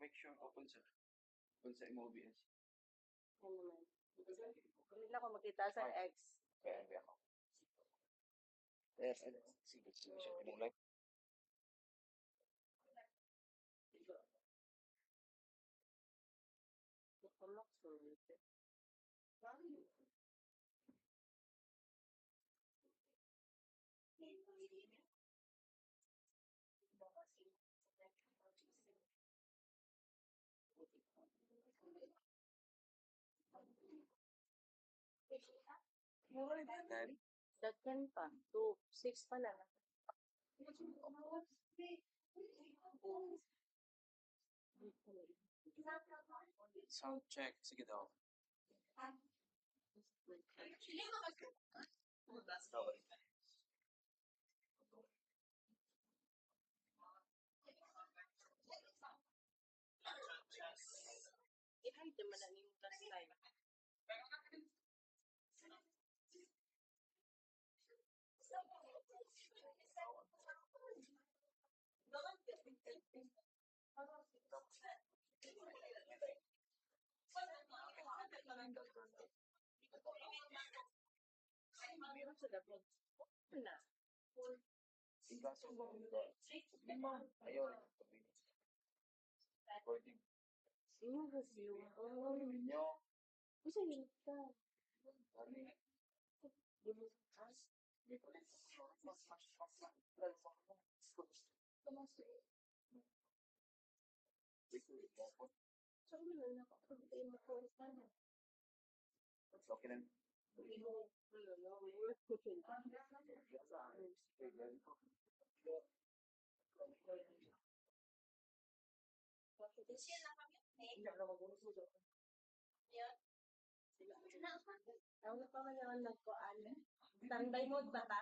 make sure ko kung sa MOBS. Ano naman? Hindi na ako makita sa X. Kaya hindi ako. Sige siya tinulay. Nakalak sa ulit. Daghan pa. 6 pa lang. Sound check. Sige daw. I-hide naman ang yung last time. Meron sa dapat. Na. Kaso ayaw rin. Recording. Sino review? Ninyo. Kasi yun ka. So, ano na nakapagpay mo po sa ano? Okay lang. Ang pa man naman nagkuan. Standby mode ba ta?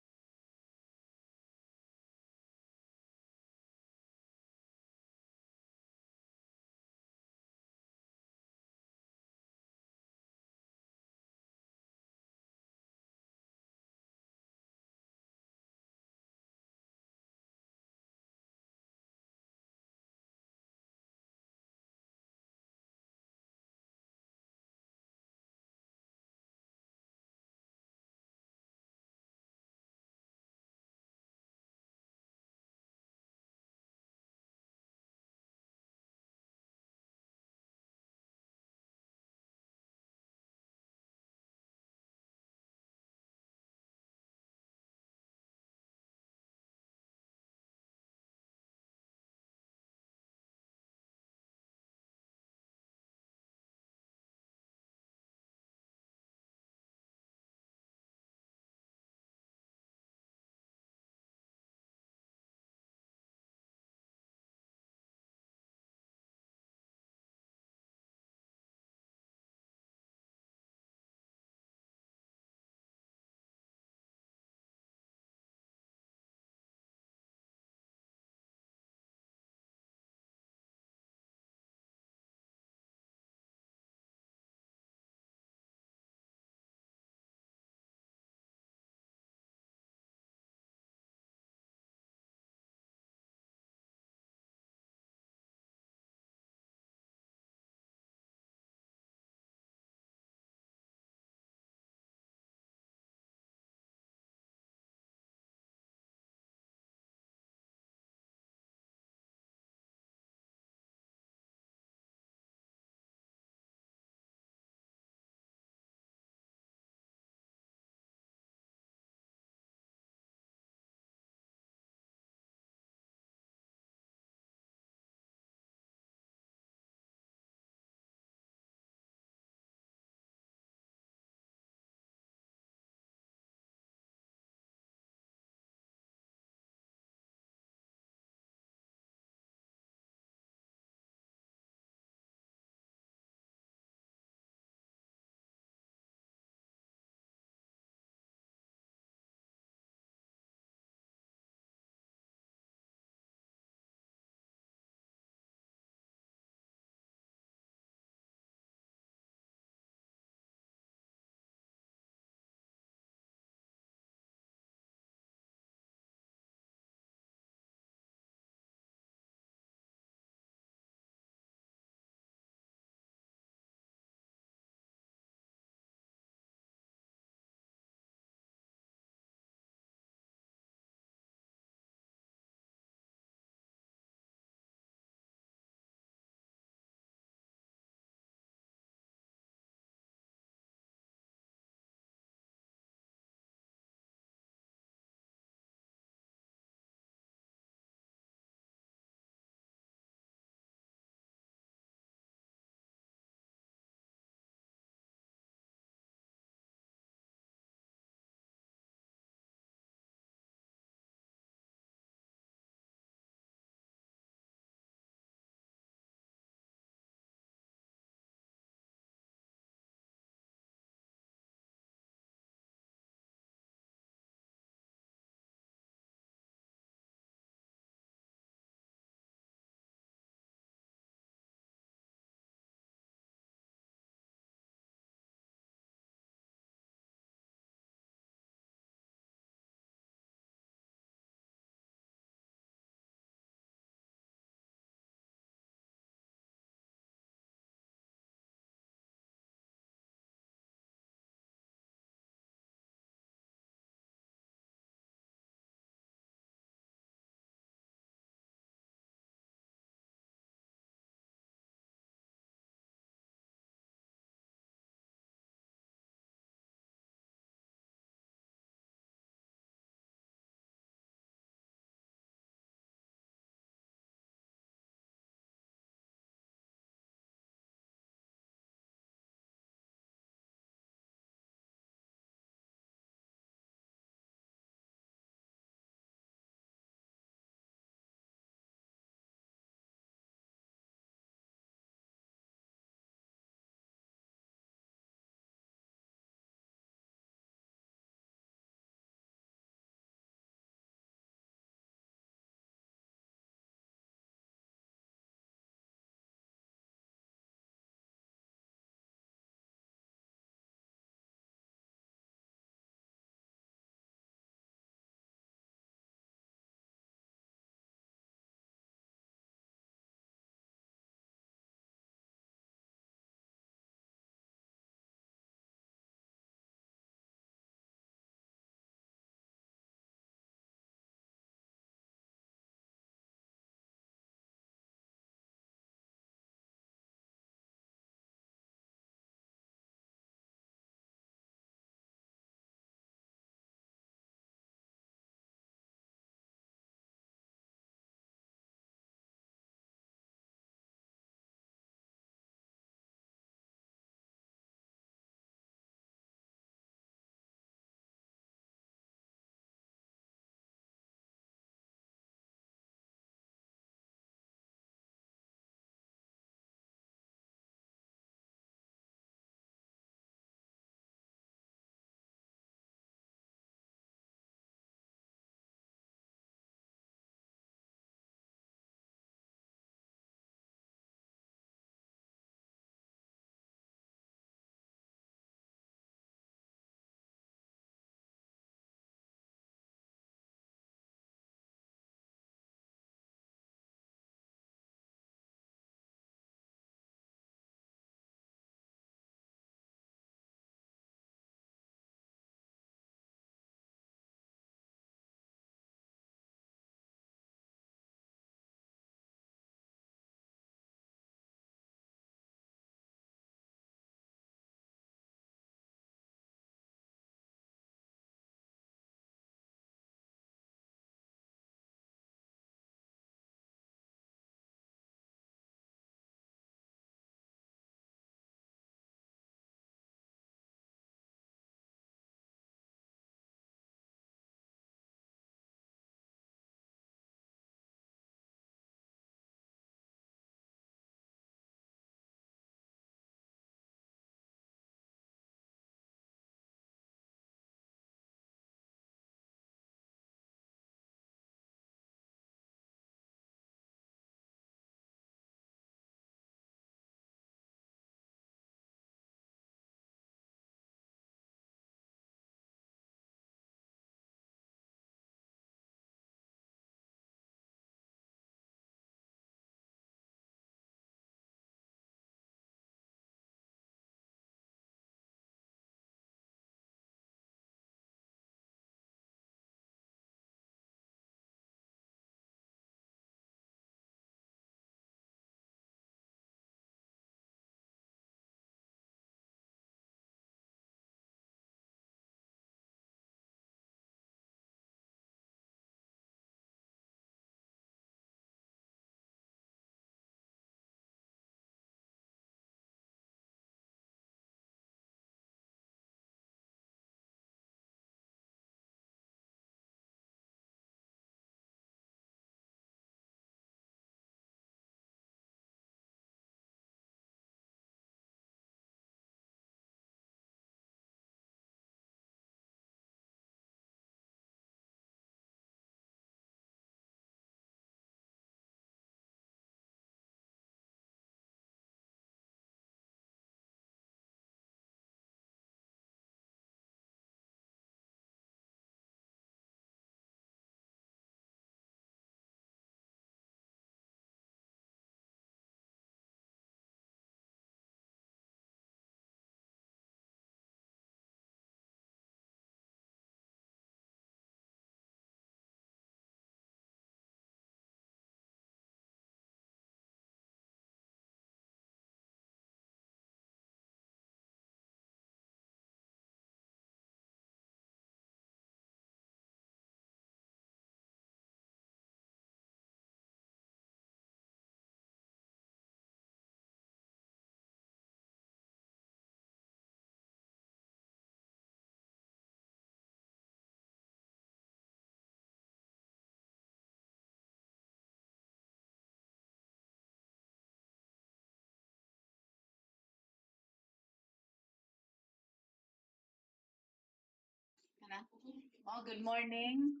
Oh, good morning.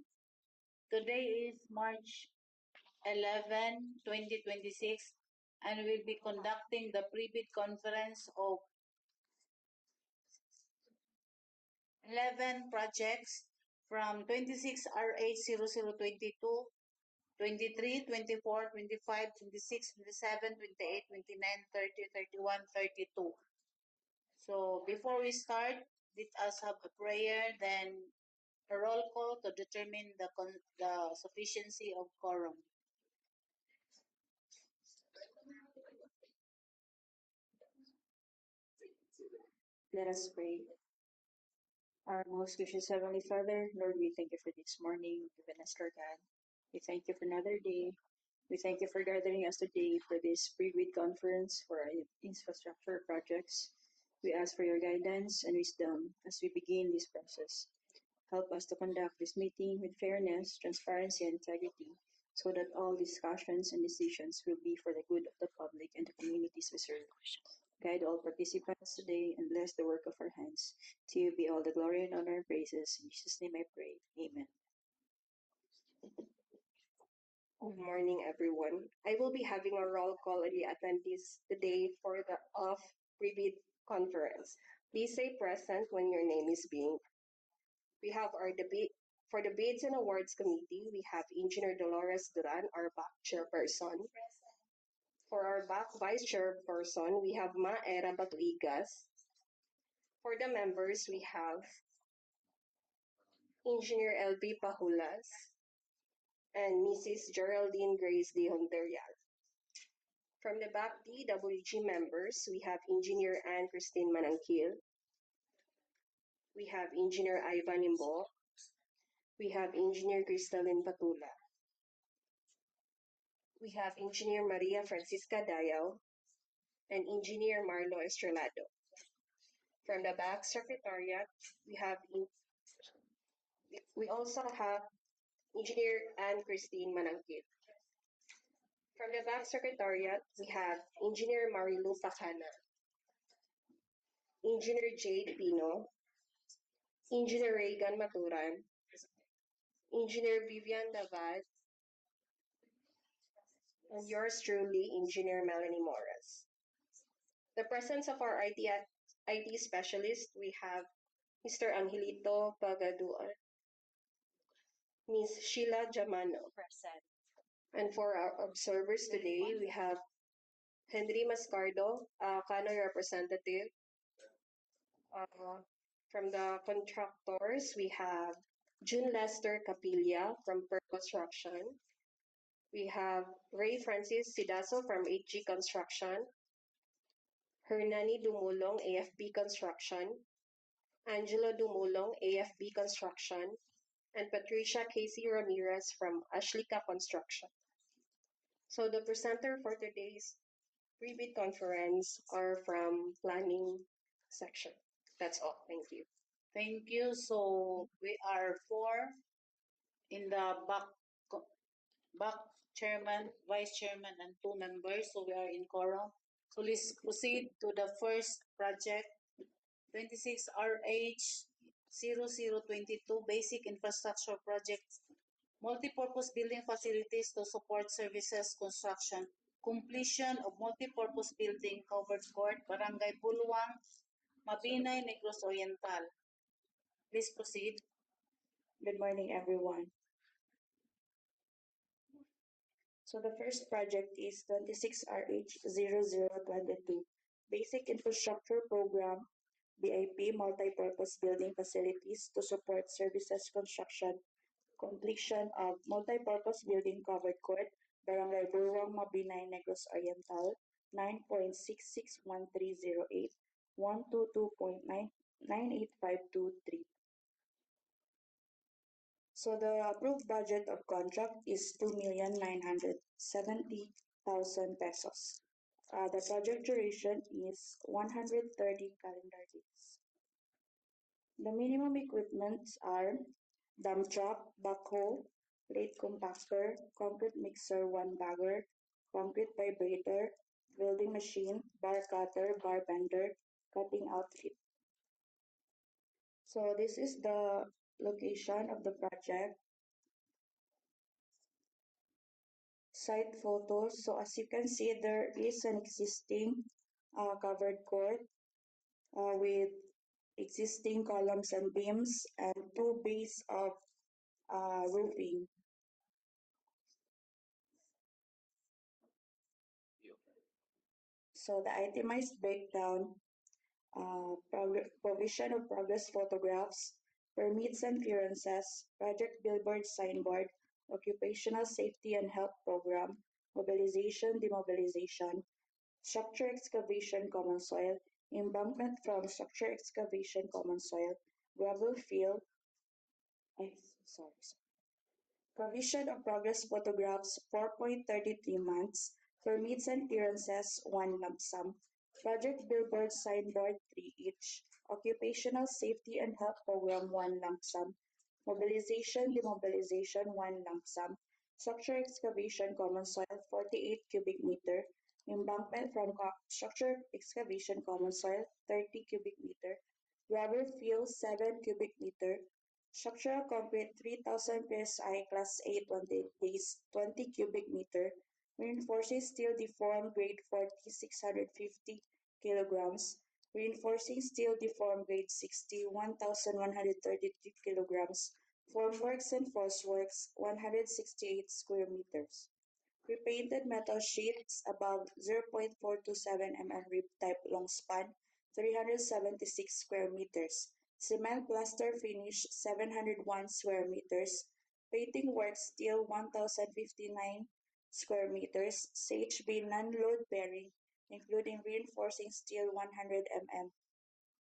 Today is March 11, 2026, and we'll be conducting the pre-bid conference of 11 projects from 26 RH 0022, 23, 24, 25, 26, 27, 28, 29, 30, 31, 32. So before we start, let us have a prayer, then a roll call to determine the sufficiency of quorum. Let us pray. Our most gracious Heavenly Father, Lord, we thank you for this morning given us, Lord God. We thank you for another day. We thank you for gathering us today for this pre-bid conference for our infrastructure projects. We ask for your guidance and wisdom as we begin this process. Help us to conduct this meeting with fairness, transparency, and integrity so that all discussions and decisions will be for the good of the public and the communities we serve. Guide all participants today and bless the work of our hands. To you be all the glory and honor and praises. In Jesus' name I pray. Amen. Good morning, everyone. I will be having a roll call on the attendees today for the pre-bid conference. Please say present when your name is being. We have our debate for the Bids and Awards Committee. We have Engineer Dolores Duran, our back chairperson. For our back vice chairperson, we have Ma Era Batuigas. For the members, we have Engineer LB Pahulas and Mrs. Geraldine Grace de Honterial. From the back DWG members, we have Engineer Anne Christine Manangkil. We have Engineer Ivan Imbo. We have Engineer Cristalin Patula. We have Engineer Maria Francisca Dayaw and Engineer Marlo Estrelado. From the back secretariat, we also have Engineer Anne Christine Manangkil. From the back secretariat, we have Engineer Marilu Pacana, Engineer Jade Pino, Engineer Reagan Maturan, Engineer Vivian Davad, and yours truly, Engineer Melanie Morris. The presence of our IT specialist, we have Mr. Angelito Pagaduan, Ms. Sheila Jamano. Present. And for our observers today, we have Henry Mascardo, Kanoy representative. From the contractors, we have June Lester Capilla from Per Construction. We have Ray Francis Sidaso from HG Construction, Hernani Dumulong, AFB Construction, Angelo Dumulong, AFB Construction, and Patricia Casey Ramirez from Ashlika Construction. So the presenter for today's pre-bid conference are from planning section. That's all. Thank you. Thank you. So we are 4 in the back chairman, vice chairman, and 2 members. So we are in quorum. So let's proceed to the first project, 26 RH 0022 Basic Infrastructure Projects, Multipurpose Building Facilities to Support Services Construction, Completion of Multipurpose Building Covered Court, Barangay Buluang, Mabinay, Negros Oriental. Please proceed. Good morning, everyone. So the first project is 26 RH 0022 Basic Infrastructure Program, BIP Multipurpose Building Facilities to Support Services Construction, Completion of Multipurpose Building Covered Court, Barangay Buluang, Mabinay, Negros Oriental, 9.661308, 122.98523. So the approved budget of contract is 2,970,000 pesos. The project duration is 130 calendar days. The minimum equipments are dump truck, backhoe, plate compactor, concrete mixer, 1 bagger, concrete vibrator, welding machine, bar cutter, bar bender, cutting outfit. So this is the location of the project, site photos. So as you can see, there is an existing covered court with existing columns and beams and two bays of roofing. So the itemized breakdown, provision of progress photographs, permits and clearances, project billboard signboard, occupational safety and health program, mobilization, demobilization, structure excavation common soil, embankment from structure excavation common soil, gravel fill, sorry. Provision of progress photographs 4.33 months, permits and clearances 1 lump sum, project billboard signboard 3 each, occupational safety and health program 1 lump sum, mobilization demobilization 1 lump sum, structure excavation common soil 48 cubic meter, embankment from structure excavation common soil 30 cubic meter, gravel fill 7 cubic meter, structural concrete 3000 psi class A 20 days 20 cubic meter, reinforcing steel deformed grade 40 650 kilograms, reinforcing steel deformed grade 60 1133 kilograms, formworks and falseworks 168 square meters. Repainted metal sheets above 0.427 mm rib type long span 376 square meters. Cement plaster finish 701 square meters. Painting work steel 1059 square meters. CHB non-load bearing including reinforcing steel 100 mm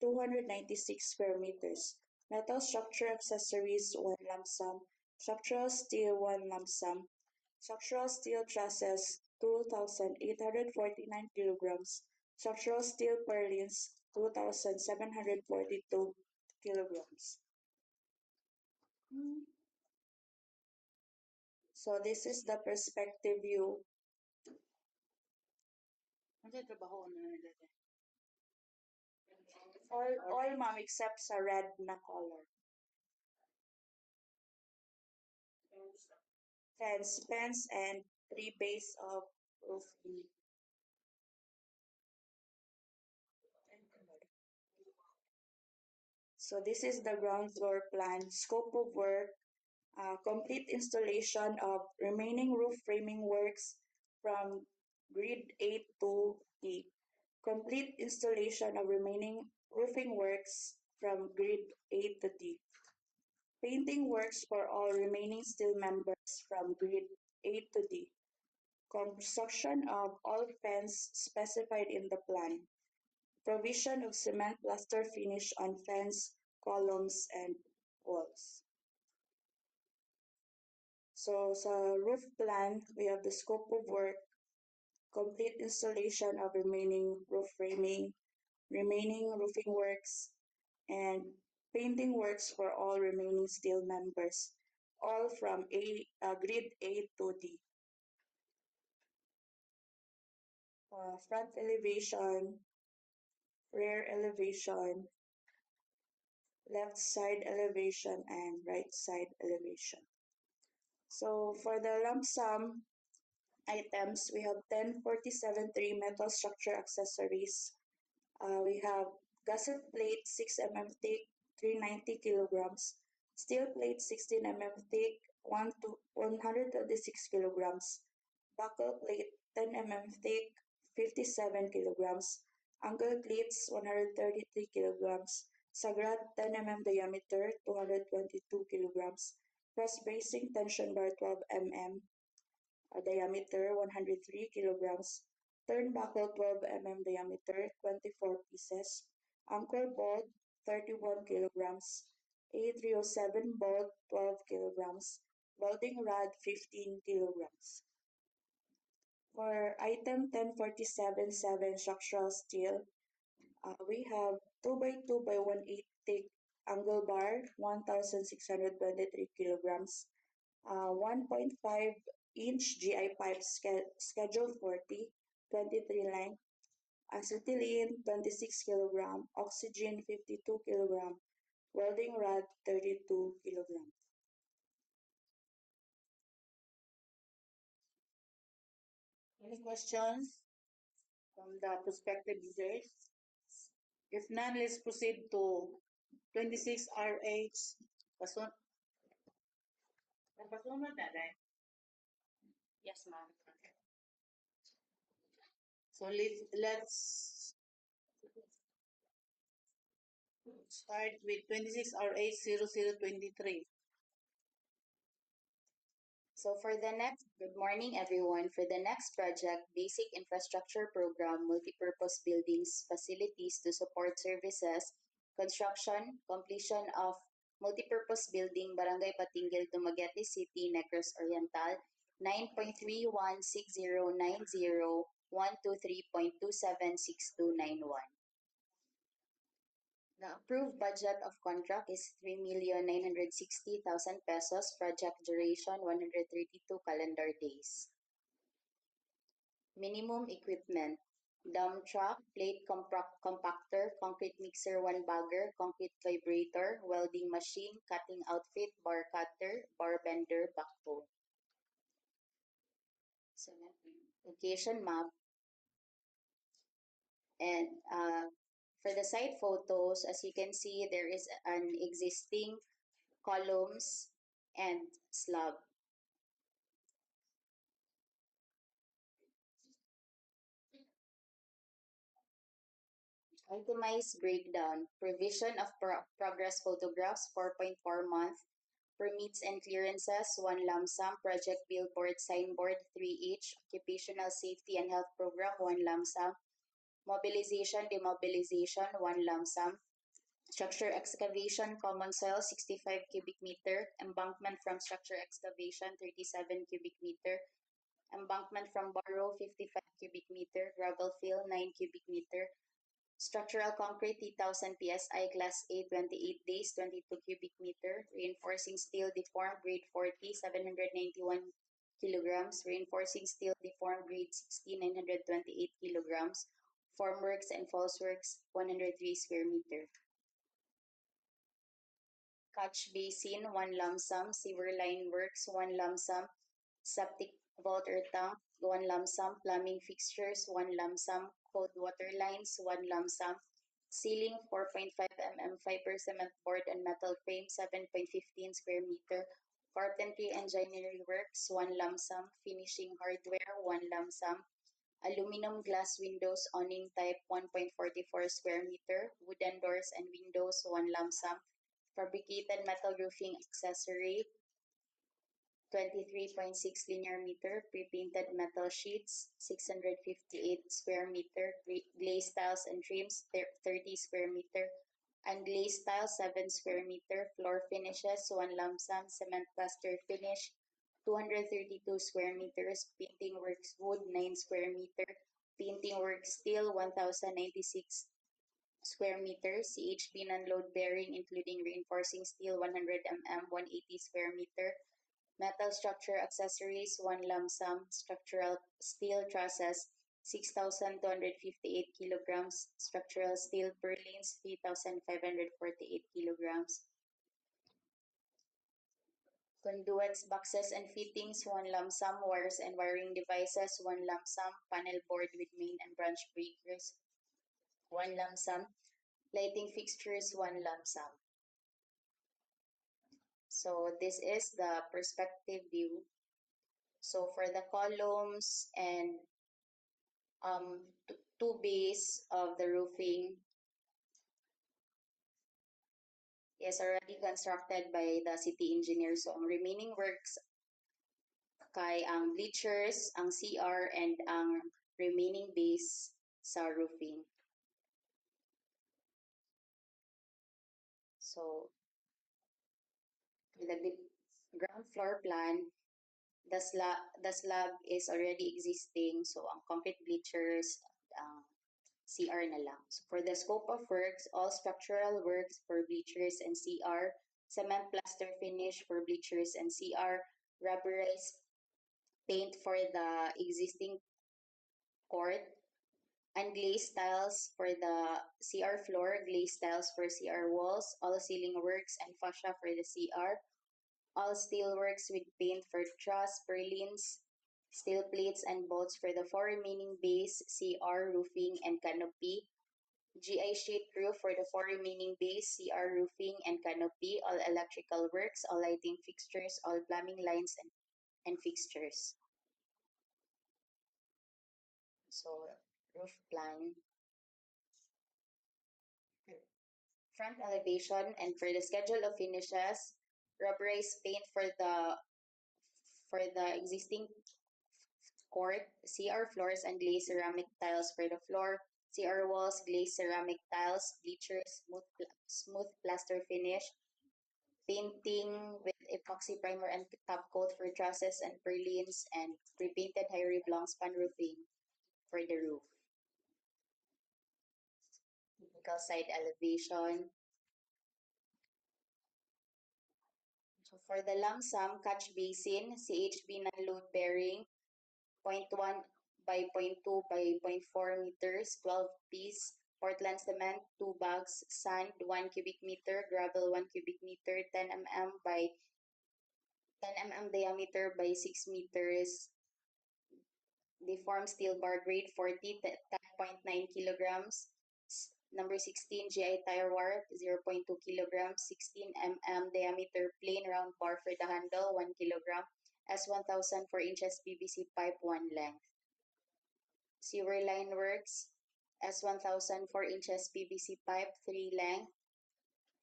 296 square meters. Metal structure accessories 1 lump sum. Structural steel 1 lump sum. Structural steel trusses 2,849 kilograms. Structural steel purlins 2,742 kilograms. So this is the perspective view. All ma'am except sa red na color. Fence and 3 base of roofing. So this is the ground floor plan, scope of work, complete installation of remaining roof framing works from grid A to D. Complete installation of remaining roofing works from grid A to D. Painting works for all remaining steel members from grid A to D. Construction of all fence specified in the plan. Provision of cement plaster finish on fence, columns, and walls. So sa roof plan, we have the scope of work, complete installation of remaining roof framing, remaining roofing works, and painting works for all remaining steel members, all from grid A to D. Front elevation, rear elevation, left side elevation, and right side elevation. So for the lump sum items, we have 1047.3 metal structure accessories. We have gusset plate 6 mm thick, 390 kilograms. Steel plate 16 mm thick, 126 kilograms. Buckle plate 10 mm thick, 57 kilograms. Angle cleats 133 kilograms. Sagrat 10 mm diameter, 222 kilograms. Cross bracing tension bar 12 mm diameter, 103 kilograms. Turnbuckle 12 mm diameter, 24 pieces. Anchor bolt 31 kilograms. A307 bolt 12 kilograms. Welding rod 15 kilograms. For item 1047-7 structural steel, we have 2x2 by 1/8 thick angle bar, 1,623 kilograms. 1.5-inch GI pipe schedule 40, 23 length, acetylene 26 kg, oxygen 52 kg, Welding rod, 32 kilograms. Any questions from the prospective bidders? If none, let's proceed to 26 RH. Pasunod na rin. Yes, ma'am. So let's start with 26 RH 0023. So for the next, good morning everyone. For the next project, Basic Infrastructure Program, Multipurpose Buildings, Facilities to Support Services, Construction, Completion of Multipurpose Building, Barangay Patingil, Dumaguete City, Negros Oriental, 9.316090.123.276291. The approved budget of contract is 3,960,000 pesos. Project duration 132 calendar days. Minimum equipment: dump truck, plate compactor, concrete mixer 1 bagger, concrete vibrator, welding machine, cutting outfit, bar cutter, bar bender, backbone. So, location map. And for the site photos, as you can see, there is an existing columns and slab. Itemized breakdown: provision of progress photographs 4.4 month, permits and clearances 1 lump sum, project billboard signboard 3 each, occupational safety and health program 1 lump sum, mobilization demobilization 1 lump sum, structure excavation common soil 65 cubic meter, embankment from structure excavation 37 cubic meter, embankment from borrow 55 cubic meter, gravel fill 9 cubic meter, structural concrete 3,000 psi class A 28 days 22 cubic meter, reinforcing steel deformed grade 40 791 kilograms, reinforcing steel deformed grade 60 928 kilograms, formworks and falseworks 103 square meter. Catch basin 1 lump sum, sewer line works 1 lump sum, septic vault or tank 1 lump sum, plumbing fixtures 1 lump sum, cold water lines 1 lump sum, ceiling 4.5 mm fiber cement board and metal frame 7.15 square meter, carpentry and joinery works 1 lump sum, finishing hardware 1 lump sum, aluminum glass windows awning type 1.44 square meter, wooden doors and windows 1 lump sum, fabricated metal roofing accessory 23.6 linear meter, pre-painted metal sheets 658 square meter, glaze tiles and trims 30 square meter, unglazed tiles 7 square meter, floor finishes 1 lump sum, cement plaster finish 232 square meters, painting works wood 9 square meter, painting works steel 1096 square meters, CHP non-load bearing including reinforcing steel 100 mm 180 square meter, metal structure accessories 1 lump sum, structural steel trusses 6,258 kilograms, structural steel purlins 3,548 kilograms, conduits, boxes and fittings 1 lump sum, wires and wiring devices 1 lump sum, panel board with main and branch breakers 1 lump sum, lighting fixtures 1 lump sum. So this is the perspective view. So for the columns and two base of the roofing is already constructed by the city engineer. So ang remaining works kay ang bleachers, ang CR, and ang remaining base sa roofing. So the ground floor plan, the slab is already existing. So ang concrete bleachers, CR na lang. So for the scope of works, all structural works for bleachers and CR, cement plaster finish for bleachers and CR, rubberized paint for the existing court, unglazed tiles for the CR floor, glazed tiles for CR walls, all ceiling works and fascia for the CR, all steel works with paint for truss, purlins, steel plates and bolts for the four remaining bays, CR, roofing, and canopy, GI sheet roof for the four remaining bays, CR, roofing, and canopy, all electrical works, all lighting fixtures, all plumbing lines, and fixtures. So, roof plan. Front elevation, and for the schedule of finishes, rubberized paint for the existing court, CR floors and glazed ceramic tiles for the floor, CR walls, glazed ceramic tiles, bleachers, smooth plaster finish, painting with epoxy primer and top coat for trusses and purlins, and pre-painted high rib long span roofing for the roof. Typical side elevation. So for the lump sum catch basin, CHB non-load bearing, 0.1 by 0.2 by 0.4 meters, 12 piece, Portland cement, 2 bags, sand, 1 cubic meter, gravel, 1 cubic meter, 10 mm by 10 mm diameter by 6 meters, deformed steel bar grade 40, 10.9 kilograms. Number 16, GI tire wire, 0.2 kilograms, 16 mm diameter plain round bar for the handle, 1 kilogram. S1000 4 inches PVC pipe, 1 length. Sewer line works, S1000 4 inches PVC pipe, 3 length.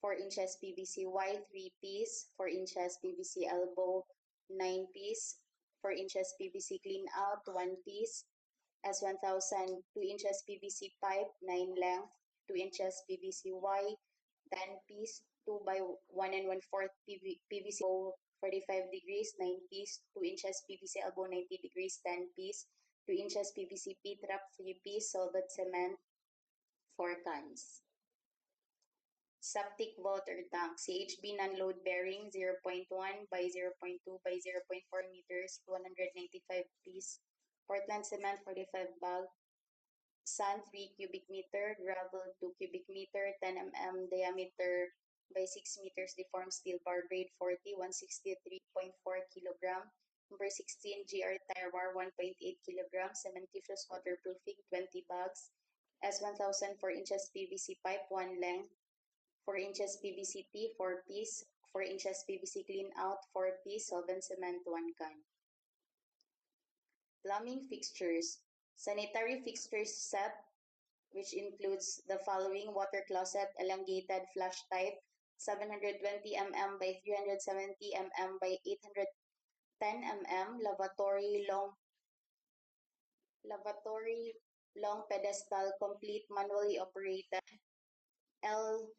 4 inches PVC wide, 3 piece. 4 inches PVC elbow, 9 piece. 4 inches PVC clean out, 1 piece. S1000 2 inches PVC pipe, 9 length, 2 inches PVC wide, 10 piece, 2 by 1 and 1/4 PVC elbow, 45 degrees, 9 piece, 2 inches PVC elbow, 90 degrees, 10 piece, 2 inches PVC P-trap, 3 piece, solid cement, 4 cans. Septic water tank, CHB non-load bearing, 0.1 by 0.2 by 0.4 meters, 195 piece, Portland cement, 45 bag, sand, 3 cubic meter, gravel, 2 cubic meter, 10 mm diameter by 6 meters, deformed steel bar grade 40, 163.4 kilogram. Number 16, GR tire bar, 1.8 kilogram, cementitious waterproofing, 20 bags. S1000 4 inches PVC pipe, 1 length. 4 inches PVC T, 4 piece. 4 inches PVC clean out, 4 piece. Solvent cement, 1 can. Plumbing fixtures. Sanitary fixtures set, which includes the following: water closet, elongated flush type, 720 mm by 370 mm by 810 mm, lavatory long pedestal, complete manually operated, L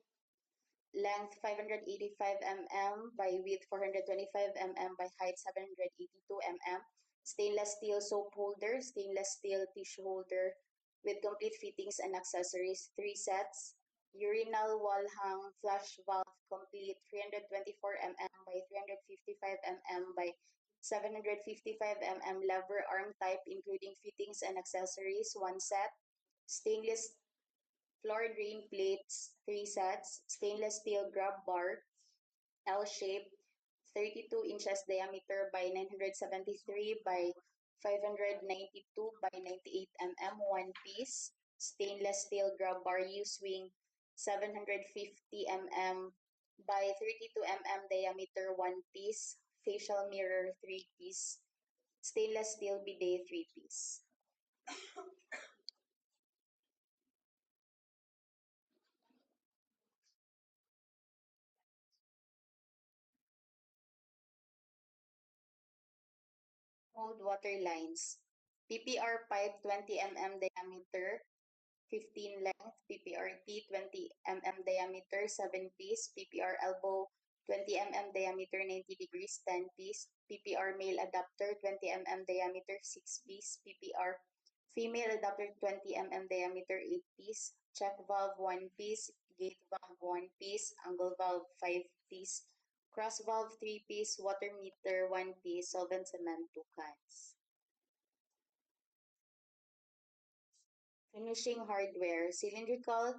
length 585 mm by width 425 mm by height 782 mm, stainless steel soap holder, stainless steel tissue holder with complete fittings and accessories, 3 sets, urinal wall hang flush valve complete, 324 mm by 355 mm by 755 mm, lever arm type including fittings and accessories, 1 set, stainless floor drain plates, 3 sets, stainless steel grab bar, L shape, 32 inches diameter by 973 by 592 by 98 mm, 1 piece, stainless steel grab bar U-swing, 750 mm by 32 mm diameter, 1 piece, facial mirror, 3 piece, stainless steel bidet, 3 piece. Cold water lines. PPR pipe 20 mm diameter, 15 length, PPRT 20 mm diameter, 7 piece, PPR elbow 20 mm diameter, 90 degrees, 10 piece, PPR male adapter 20 mm diameter, 6 piece, PPR female adapter 20 mm diameter, 8 piece, check valve 1 piece, gate valve 1 piece, angle valve 5 piece, cross valve 3 piece, water meter 1 piece, solvent cement 2 cans. Finishing hardware, cylindrical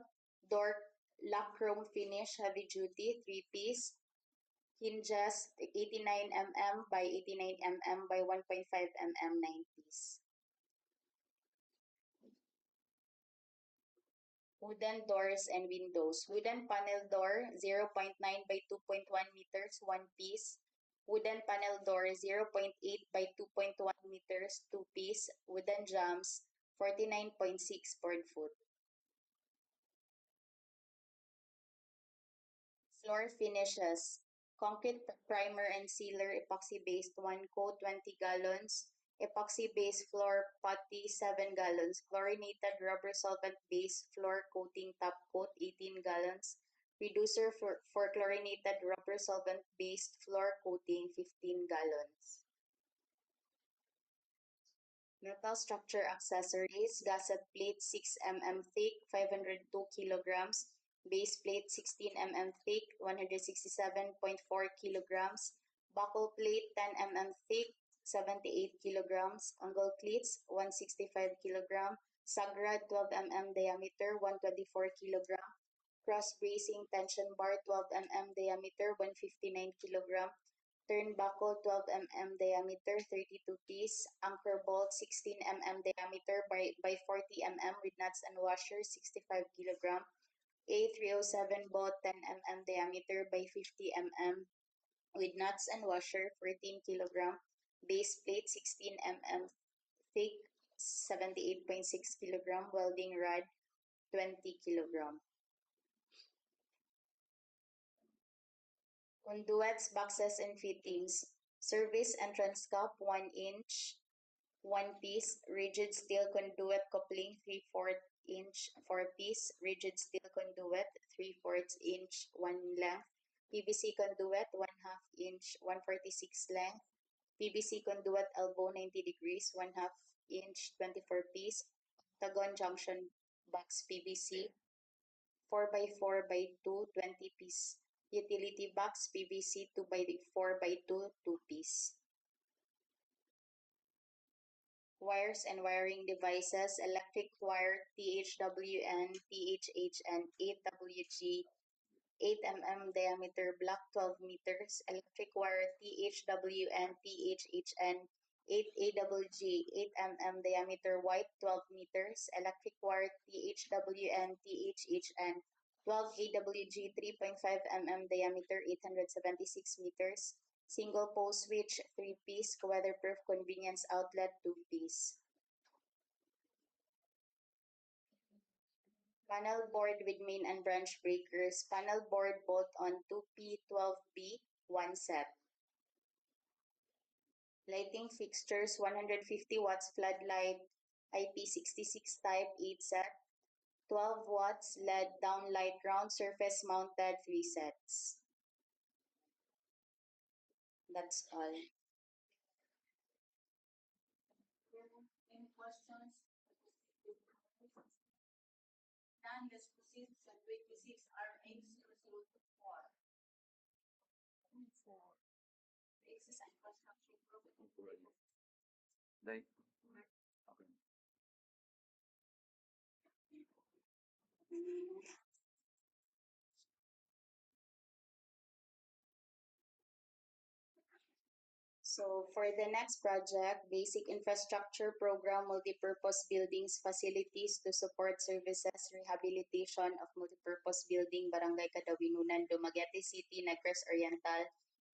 door lock chrome finish heavy duty 3-piece, hinges 89 mm by 89 mm by 1.5 mm 9-piece. Wooden doors and windows. Wooden panel door 0.9 by 2.1 meters 1 piece. Wooden panel door 0.8 by 2.1 meters 2 piece. Wooden jambs 49.6 board foot. Floor finishes. Concrete primer and sealer epoxy based 1 coat 20 gallons. Epoxy based floor putty 7 gallons. Chlorinated rubber solvent based floor coating top coat 18 gallons. Reducer for chlorinated rubber solvent based floor coating 15 gallons. Metal structure accessories, gasket plate 6 mm thick, 502 kilograms. Base plate 16 mm thick, 167.4 kilograms. Buckle plate 10 mm thick, 78 kilograms. Angle cleats 165 kilogram. Sagrad 12 mm diameter, 124 kilogram. Cross bracing tension bar 12 mm diameter, 159 kilogram. Turnbuckle 12 mm diameter, 32 piece. Anchor bolt 16 mm diameter by 40 mm with nuts and washers, 65 kilogram. A307 bolt 10 mm diameter by 50 mm with nuts and washer, 14 kilogram. Base plate 16 mm thick, 78.6 kilogram. Welding rod 20 kilogram. Conduits, boxes, and fittings. Service entrance cup 1 inch, 1 piece. Rigid steel conduit coupling 3/4 inch, 4 piece. Rigid steel conduit 3/4 inch, 1 length. PVC conduit 1/2 inch, 146 length. PVC conduit elbow 90 degrees, 1/2 inch, 24 piece. Octagon junction box PVC 4x4 by 2, 20 piece. Utility box PVC 2x4 by 2, 2 piece. Wires and wiring devices, electric wire THWN, THHN, 8WG, 8 mm diameter block 12 meters, electric wire THWN, THHN, 8AWG, 8 mm diameter white 12 meters, electric wire THWN, THHN, 12 AWG 3.5 mm diameter 876 meters, single pole switch 3 piece, weatherproof convenience outlet 2 piece. Panel board with main and branch breakers. Panel board bolt on 2P12B, 1 set. Lighting fixtures 150 watts floodlight IP66 type 8 set. 12 watts LED downlight round surface mounted 3 sets. That's all. Any questions? None. Let's proceed to 26 RA004. Access and construction program. Day. Okay. So for the next project, basic infrastructure program, multipurpose buildings, facilities to support services, rehabilitation of multipurpose building, Barangay Kadawinunan, Dumaguete City, Negros Oriental,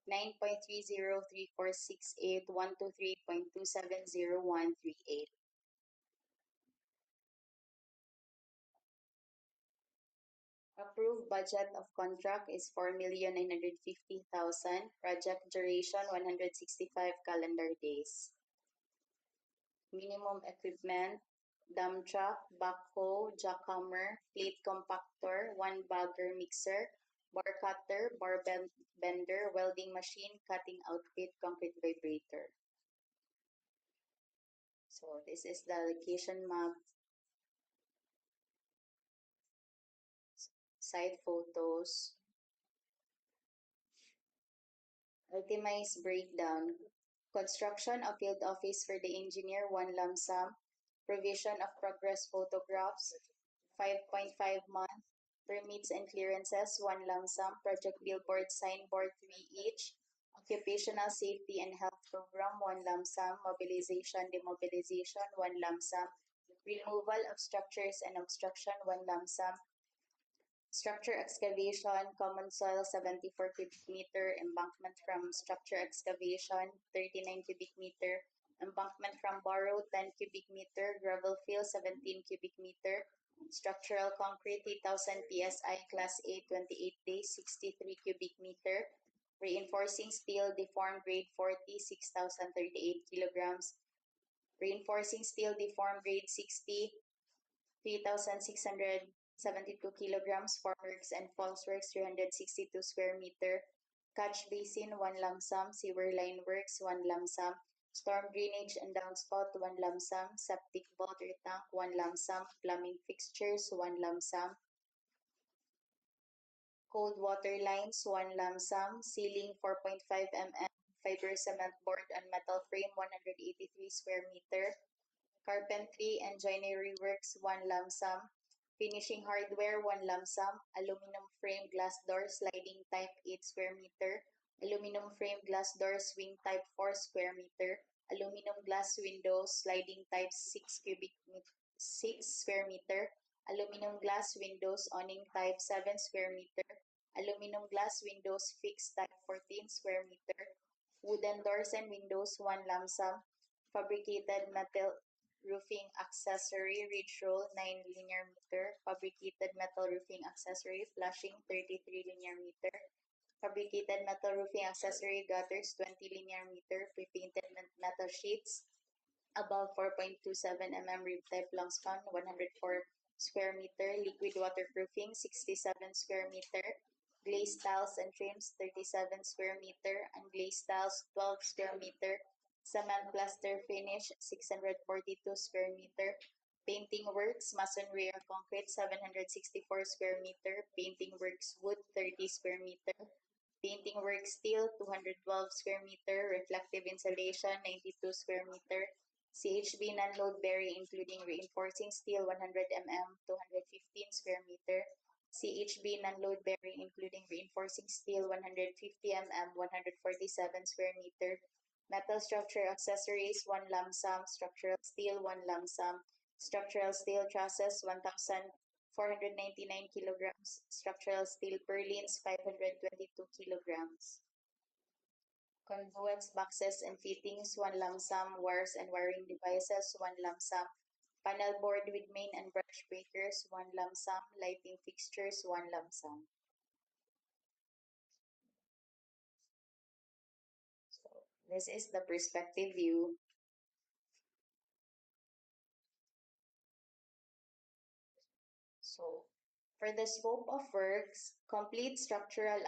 9.303468.123.270.138. Approved budget of contract is 4,950,000. Project duration 165 calendar days. Minimum equipment, dump truck, backhoe, jackhammer, plate compactor, 1 bagger mixer, bar cutter, bar bender, welding machine, cutting outfit, concrete vibrator. So this is the location map, site photos, itemized breakdown. Construction of field office for the engineer, 1 lump sum. provision of progress photographs, 5.5 month, permits and clearances, 1 lump sum, project billboard signboard 3 each, occupational safety and health program, 1 lump sum, mobilization, demobilization, 1 lump sum, removal of structures and obstruction, 1 lump sum, structure excavation, common soil 74 cubic meter, embankment from structure excavation 39 cubic meter, embankment from borrow 10 cubic meter, gravel fill 17 cubic meter, structural concrete 3000 psi class A 28 days 63 cubic meter, reinforcing steel deformed grade 40 6038 kilograms, reinforcing steel deformed grade 60 3,672 kilograms, formworks and falseworks 362 square meter, catch basin 1 lump sum, sewer line works 1 lump sum, storm drainage and downspout 1 lump sum, septic vault or tank 1 lump sum, plumbing fixtures 1 lump sum, cold water lines 1 lump sum, ceiling 4.5 mm, fiber cement board and metal frame 183 square meter, carpentry and joinery works 1 lump sum, finishing hardware 1 lump sum, aluminum frame glass door sliding type 8 square meter, aluminum frame glass door swing type 4 square meter, aluminum glass windows sliding type 6 square meter, aluminum glass windows awning type 7 square meter, aluminum glass windows fixed type 14 square meter, wooden doors and windows 1 lump sum, fabricated metal roofing accessory ridge roll 9 linear meter, fabricated metal roofing accessory flashing 33 linear meter, fabricated metal roofing accessory gutters 20 linear meter, pre-painted metal sheets above 4.27 mm rib type long span 104 square meter, liquid waterproofing 67 square meter, glazed tiles and trims 37 square meter, unglazed tiles 12 square meter, cement plaster finish 642 square meter, painting works masonry or concrete 764 square meter, painting works wood 30 square meter, painting works steel 212 square meter, reflective insulation 92 square meter, CHB non-load bearing including reinforcing steel 100 mm 215 square meter, CHB non-load bearing including reinforcing steel 150 mm 147 square meter, metal structure accessories 1 lump sum, structural steel 1 lump sum, structural steel trusses 1,499 kilograms, structural steel purlins 522 kilograms. Conduits, boxes, and fittings 1 lump sum, wires and wiring devices 1 lump sum, panel board with main and branch breakers 1 lump sum, lighting fixtures 1 lump sum. So this is the perspective view. So for the scope of works, complete structural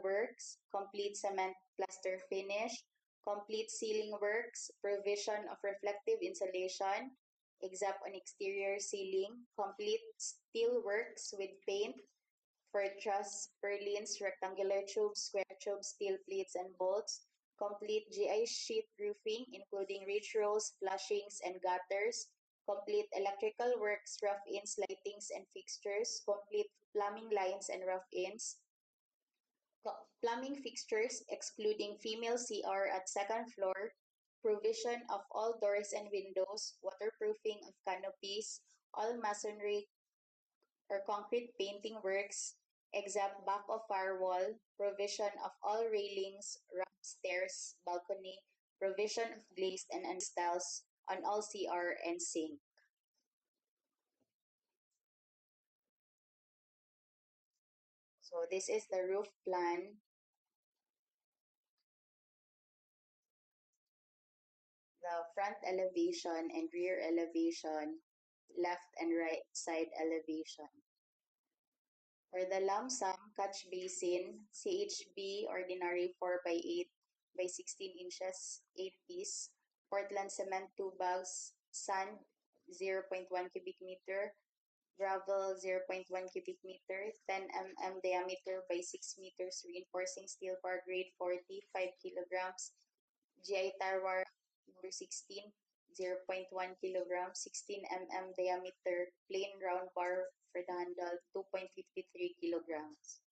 works, complete cement plaster finish, complete ceiling works, provision of reflective insulation, except on exterior ceiling, complete steel works with paint for truss, purlins, rectangular tubes, square tubes, steel plates, and bolts, complete GI sheet roofing, including ridge rolls, flashings, and gutters, complete electrical works, rough-ins, lightings, and fixtures, complete plumbing lines and rough-ins, plumbing fixtures, excluding female CR at second floor, provision of all doors and windows, waterproofing of canopies, all masonry or concrete painting works, except back of firewall, provision of all railings, ramp, stairs, balcony, provision of glazed and unglazed tiles on all CR and sink. So this is the roof plan. The front elevation and rear elevation, left and right side elevation. For the lump sum catch basin, CHB ordinary 4 by 8 by 16 inches, 8 piece, Portland cement 2 bags, sand 0.1 cubic meter, gravel 0.1 cubic meter, 10 mm diameter by 6 meters, reinforcing steel bar grade 40, 5 kilograms, GI tar wire number 16, 0.1 kilogram, 16 mm diameter plain round bar for the handle, 2.53 kilograms.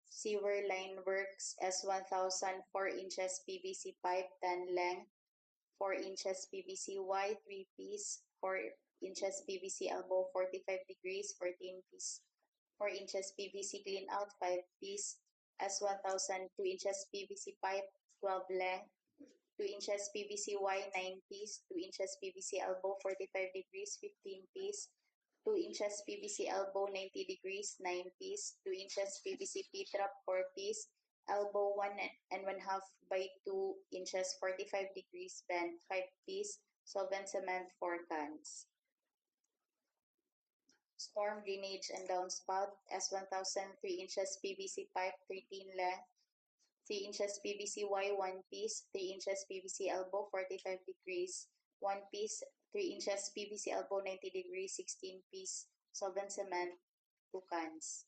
Sewer line works S1000 4 inches PVC pipe 10 length, 4 inches PVC wide 3 piece, 4 inches PVC elbow 45 degrees 14 piece, 4 inches PVC clean out 5 piece, S1000 2 inches PVC pipe 12 length, 2 inches PVC wide 9 piece, 2 inches PVC elbow 45 degrees 15 piece, 2 inches PVC elbow 90 degrees 9 piece, 2 inches PVC P-trap 4 piece, elbow 1.5 by 2 inches 45 degrees bend 5 piece, solvent cement 4 cans. Storm drainage and downspout S1000 3 inches PVC pipe 13 length, 3 inches PVC Y 1 piece, 3 inches PVC elbow 45 degrees 1 piece, 3 inches PVC elbow 90 degrees 16 piece, solvent cement 2 cans.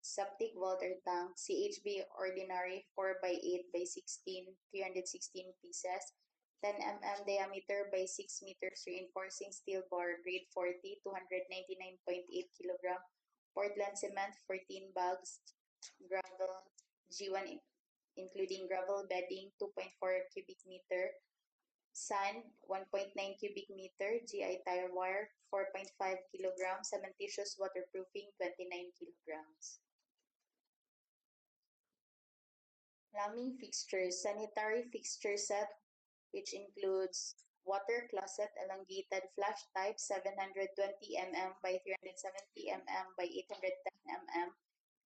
Septic water tank CHB ordinary 4 by 8 by 16 316 pieces, 10 mm diameter by 6 meters reinforcing steel bar grade 40 299.8 kilogram, Portland cement 14 bags, gravel G1 including gravel bedding 2.4 cubic meter, sand 1.9 cubic meter, GI tire wire 4.5 kilograms, cementitious waterproofing 29 kilograms. Plumbing fixtures, sanitary fixture set which includes water closet elongated flush type 720 mm by 370 mm by 810 mm,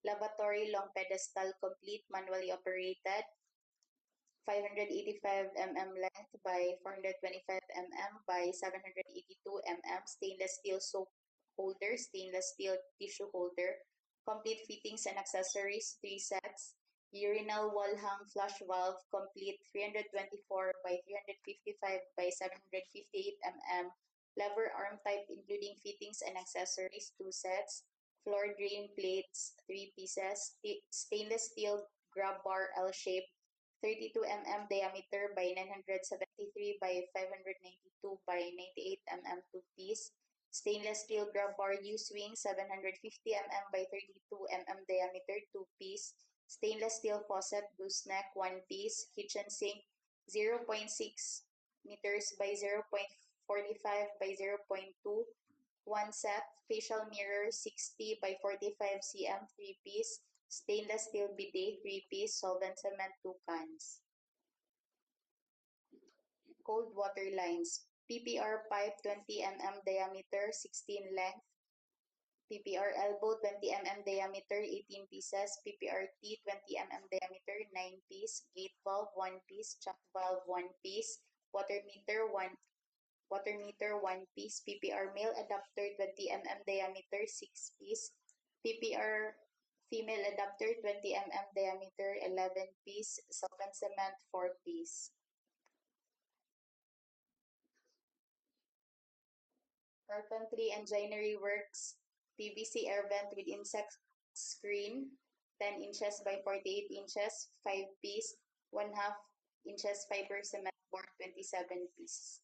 lavatory long pedestal complete manually operated 585 mm length by 425 mm by 782 mm, stainless steel soap holder, stainless steel tissue holder, complete fittings and accessories 3 sets, urinal wall hang flush valve complete 324 by 355 by 758 mm, lever arm type including fittings and accessories 2 sets, floor drain plates 3 pieces, stainless steel grab bar L shape 32 mm diameter by 973 by 592 by 98 mm 2 piece, stainless steel grab bar U-swing 750 mm by 32 mm diameter 2 piece, stainless steel faucet gooseneck 1 piece, kitchen sink 0.6 meters by 0.45 by 0.2, 1 set, facial mirror 60 by 45 cm 3 piece, stainless steel bidet 3 piece, solvent cement 2 cans. Cold water lines, PPR pipe 20 mm diameter 16 length, PPR elbow 20 mm diameter 18 pieces, PPR T 20 mm diameter 9 piece, gate valve 1 piece, chuck valve 1 piece, water meter 1 piece, PPR male adapter 20 mm diameter 6 piece, PPR female adapter 20 mm diameter 11 piece, solvent cement 4 piece. Carpentry and joinery works, PVC air vent with insect screen 10 inches by 48 inches 5 piece, 1/2 inches fiber cement board 27 pieces.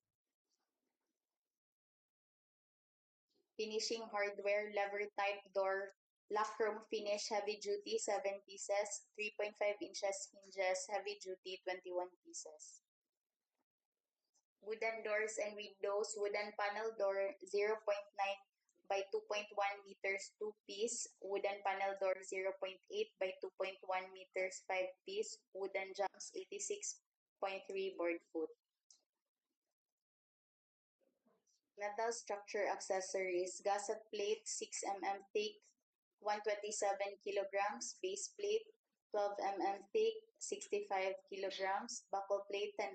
Finishing hardware, lever type door, lock chrome finish, heavy duty 7 pieces, 3.5 inches hinges, heavy duty 21 pieces. Wooden doors and windows, wooden panel door 0.9 by 2.1 meters 2 piece, wooden panel door 0.8 by 2.1 meters 5 piece, wooden jumps 86.3 board foot. Metal structure accessories, gusset plate 6 mm thick, 127 kilograms, base plate 12 mm thick, 65 kilograms, buckle plate 10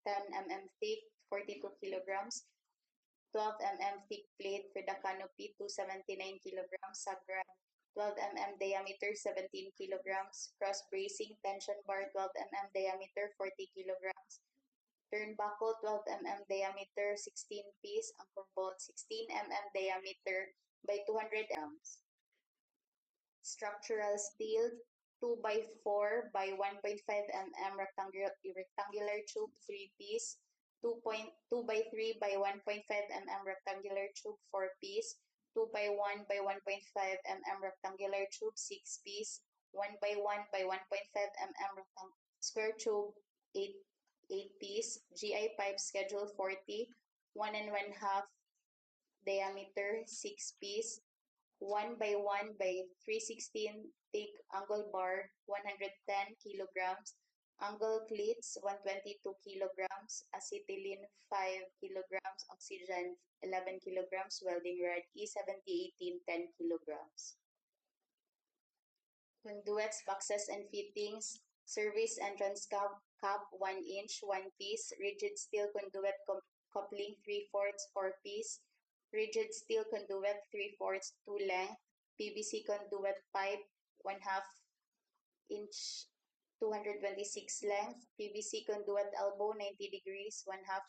mm thick, 42 kilograms, 12 mm thick plate for the canopy 279 kilograms, sagrad 12 mm diameter 17 kilograms, cross bracing tension bar 12 mm diameter 40 kilograms, turnbuckle 12 mm diameter 16 piece, anchor bolt 16 mm diameter by 200 grams. Structural steel 2 by 4 by 1.5 mm rectangular tube 3 piece, 2 by 3 by 1.5 mm rectangular tube 4 piece, 2 by 1 by 1.5 mm rectangular tube 6 piece, 1 by 1 by 1.5 mm square tube 8 piece, GI pipe schedule 40, 1 1/2 diameter 6 piece, 1 by 1 by 316 thick angle bar 110 kilograms, angle cleats 122 kilograms, acetylene 5 kilograms, oxygen 11 kilograms, welding rod E7018 10 kilograms. Conduits, boxes, and fittings, service entrance cap 1 inch 1 piece, rigid steel conduit coupling 3/4 4 piece, rigid steel conduit 3/4 2 length, PVC conduit pipe 1/2 inch 226 length, PVC conduit elbow 90 degrees 1/2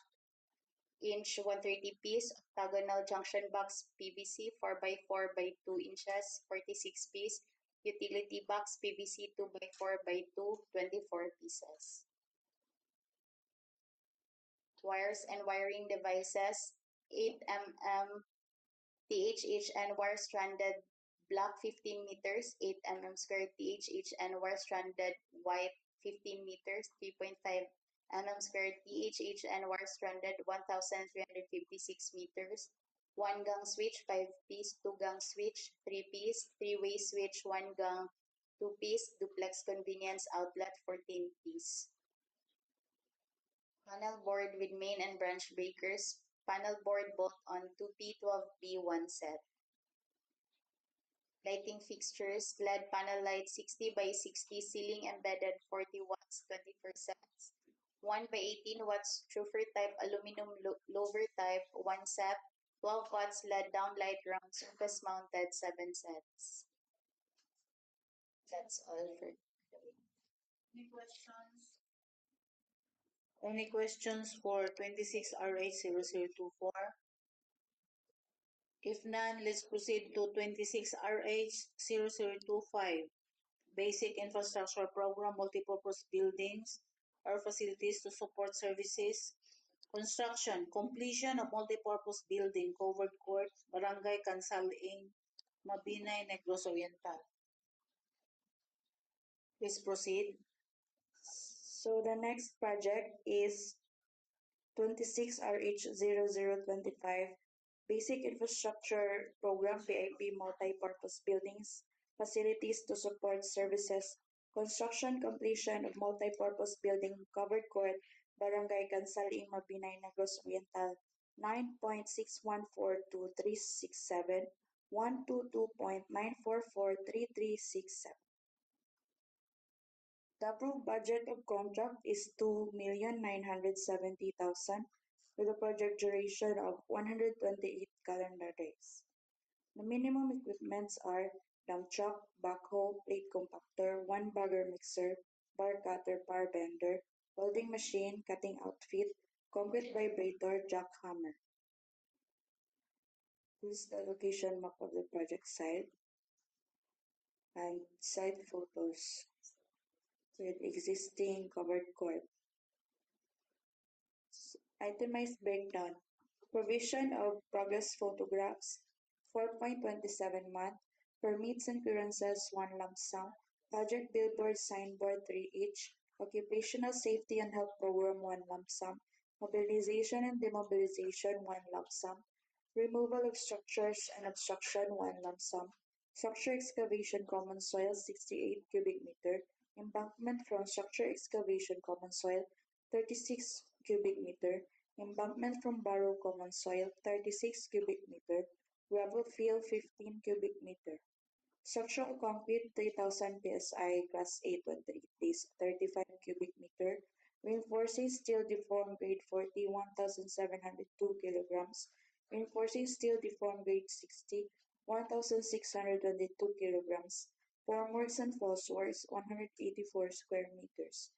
inch 130 piece, octagonal junction box PVC 4 by 4 by 2 inches 46 piece, utility box PVC 2 by 4 by 2 24 pieces. Wires and wiring devices 8 mm THHN wire stranded black 15 meters, 8 mm square THHN wire stranded white 15 meters, 3.5 mm square THHN wire stranded 1,356 meters, 1 gang switch 5 piece, 2 gang switch 3 piece, 3-way switch 1 gang 2 piece, duplex convenience outlet 14 piece. Panel board with main and branch breakers, panel board bolt on 2P12B 1 set. Lighting fixtures, LED panel light 60 by 60, ceiling embedded 40 watts, 24 sets. 1 by 18 watts truther type aluminum lower type 1 set. 12 watts LED downlight round surface mounted 7 sets. That's all for today. Any questions? Any questions for 26RH0024? If none, let's proceed to 26RH0025. Basic Infrastructure Program, Multipurpose Buildings or Facilities to Support Services. Construction, completion of multipurpose building, covered court, Barangay Cansaling, Mabinay, Negros Oriental. Please proceed. So the next project is 26RH0025 Basic Infrastructure Program PIP Multipurpose Buildings, Facilities to Support Services, Construction Completion of Multipurpose Building Covered Court, Barangay Cansaling, Mabinay, Negros Oriental, 9.614237, 122.9443367. The approved budget of contract is 2,970,000 with a project duration of 128 calendar days. The minimum equipments are dump truck, backhoe, plate compactor, 1 bagger mixer, bar cutter, bar bender, welding machine, cutting outfit, concrete vibrator, jackhammer. This is the location map of the project site and site photos with existing covered court. Itemized breakdown. Provision of progress photographs, 4.27 month. Permits and clearances, 1 lump sum. Project billboard signboard, 3 each. Occupational safety and health program, 1 lump sum. Mobilization and demobilization, 1 lump sum. Removal of structures and obstruction, 1 lump sum. Structure excavation common soil, 68 cubic meter. Embankment from structure excavation common soil, 36 cubic meter. Embankment from barrow common soil, 36 cubic meter. Gravel fill, 15 cubic meter. Structural concrete, 3,000 psi, class A 28 days, 35 cubic meter. Reinforcing steel deformed grade 40, 1,702 kilograms. Reinforcing steel deformed grade 60, 1,622 kilograms. Formworks and falseworks, 184 square meters.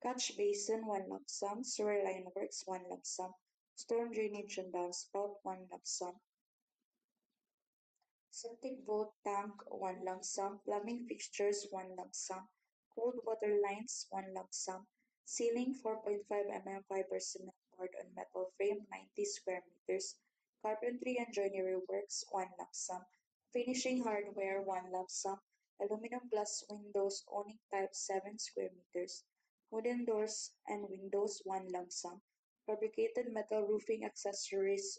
Catch basin, 1 lump sum. Sewer line works, 1 lump sum. Storm drainage and downspout, 1 lump sum. Septic vault tank, 1 lump sum. Plumbing fixtures, 1 lump sum. cold water lines, 1 lump sum. Ceiling, 4.5 mm fiber cement board on metal frame, 90 square meters. Carpentry and joinery works, 1 lump sum. Finishing hardware, 1 lump sum. Aluminum glass windows, awning type, 7 square meters. Wooden doors and windows, 1 lump sum. Fabricated metal roofing accessories,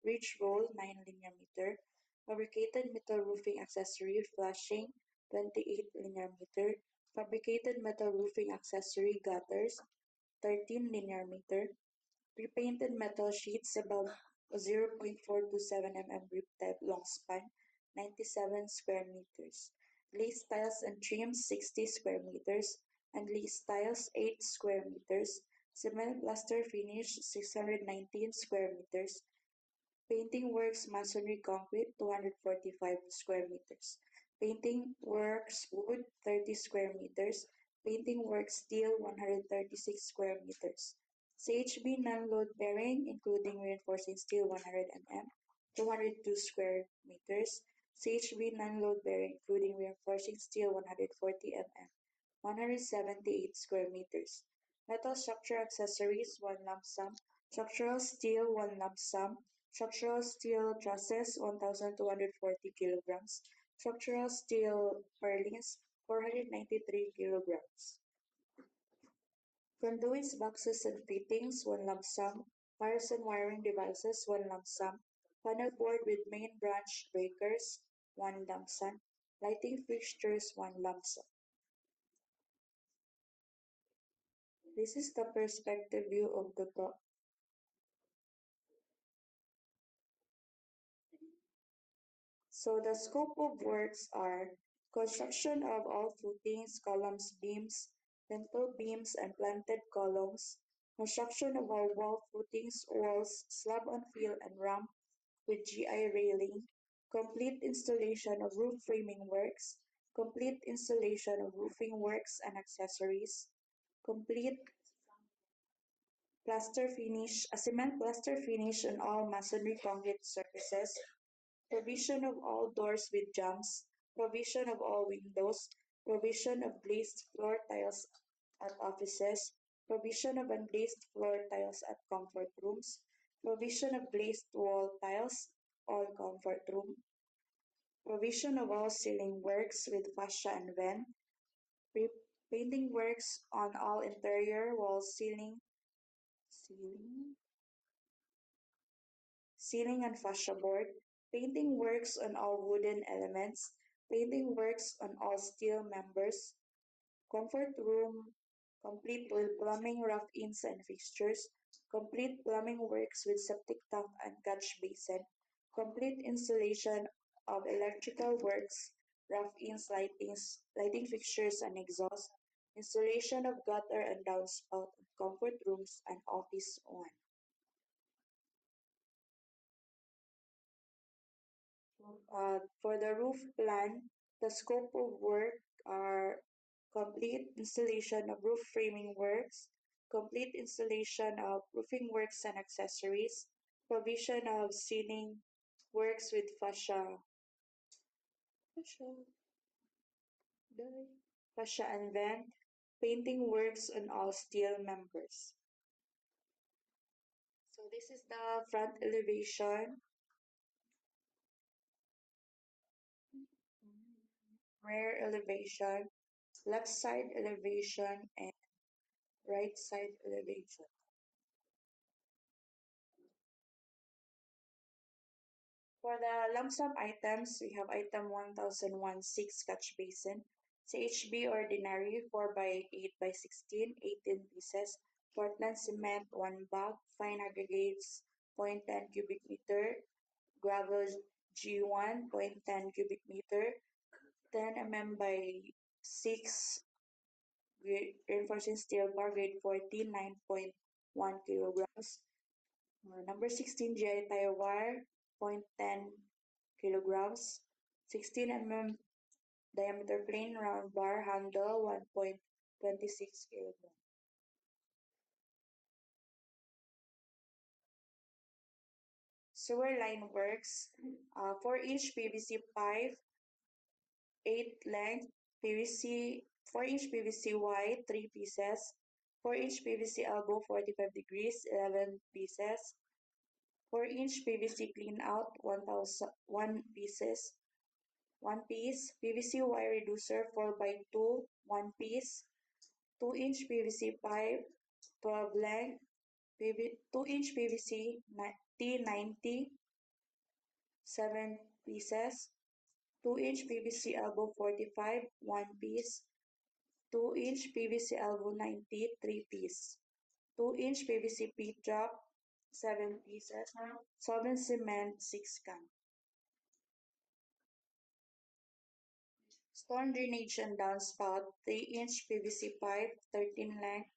ridge roll, 9 linear meter. Fabricated metal roofing accessory, flashing, 28 linear meter. Fabricated metal roofing accessory, gutters, 13 linear meter. Pre-painted metal sheets above 0.427 mm rip type long span, 97 square meters. Lace tiles and trims, 60 square meters. And lace tiles, 8 square meters. Cement plaster finish, 619 square meters. Painting works masonry concrete, 245 square meters. Painting works wood, 30 square meters. Painting works steel, 136 square meters. CHB non-load bearing, including reinforcing steel, 100 mm, 202 square meters. CHB non-load bearing, including reinforcing steel, 140 mm, 178 square meters. Metal structure accessories, 1 lump sum. Structural steel, 1 lump sum. Structural steel trusses, 1,240 kilograms. Structural steel purlins, 493 kilograms. Conduits, boxes, and fittings, 1 lump sum. Wires and wiring devices, 1 lump sum. Panel board with main branch breakers, 1 lump sum. Lighting fixtures, 1 lump sum. This is the perspective view of the top. So the scope of works are construction of all footings, columns, beams, lintel beams, and planted columns, construction of all wall footings, walls, slab on fill, and ramp with GI railing, complete installation of roof framing works, complete installation of roofing works and accessories, complete plaster finish, a cement plaster finish on all masonry concrete surfaces, provision of all doors with jambs, provision of all windows, provision of glazed floor tiles at offices, provision of unglazed floor tiles at comfort rooms, provision of glazed wall tiles, all comfort room, provision of all ceiling works with fascia and vent, painting works on all interior wall ceiling and fascia board, painting works on all wooden elements, painting works on all steel members, comfort room, complete with plumbing rough-ins and fixtures, complete plumbing works with septic tank and catch basin, complete installation of electrical works, rough-ins, lighting fixtures and exhaust, installation of gutter and downspout in comfort rooms and office 1. For the roof plan, the scope of work are complete installation of roof framing works, complete installation of roofing works and accessories, provision of ceiling works with fascia, fascia and vent, painting works on all steel members. So this is the front elevation, rear elevation, left side elevation, and right side elevation. For the lump sum items, we have item 1016 catch basin, CHB ordinary 4 by 8 by 16, 18 pieces, Portland cement 1 bag, fine aggregates 0.10 cubic meter, gravel G1 0.10 cubic meter, 10 mm by 6 reinforcing steel bar grade 14, 9.1 kilograms. Number 16 GI tire wire 0.10 kilograms, 16 mm diameter plain round bar handle 1.26 kilograms. Sewer line works, 4-inch PVC pipe, 8 length, PVC 4-inch PVC wide, 3 pieces. 4-inch PVC elbow, 45 degrees, 11 pieces. 4-inch PVC clean out, 1 pieces. 1 piece. PVC wire reducer, 4x2, 1 piece. 2-inch PVC pipe, 12 length. 2-inch PVC T90, 7 pieces. 2-inch PVC elbow 45, 1 piece. 2-inch PVC elbow 90, 3 piece. 2-inch PVC P-drop, 7 pieces. Solvent cement, 6 can. Storm drainage and downspout, 3-inch PVC pipe, 13 length.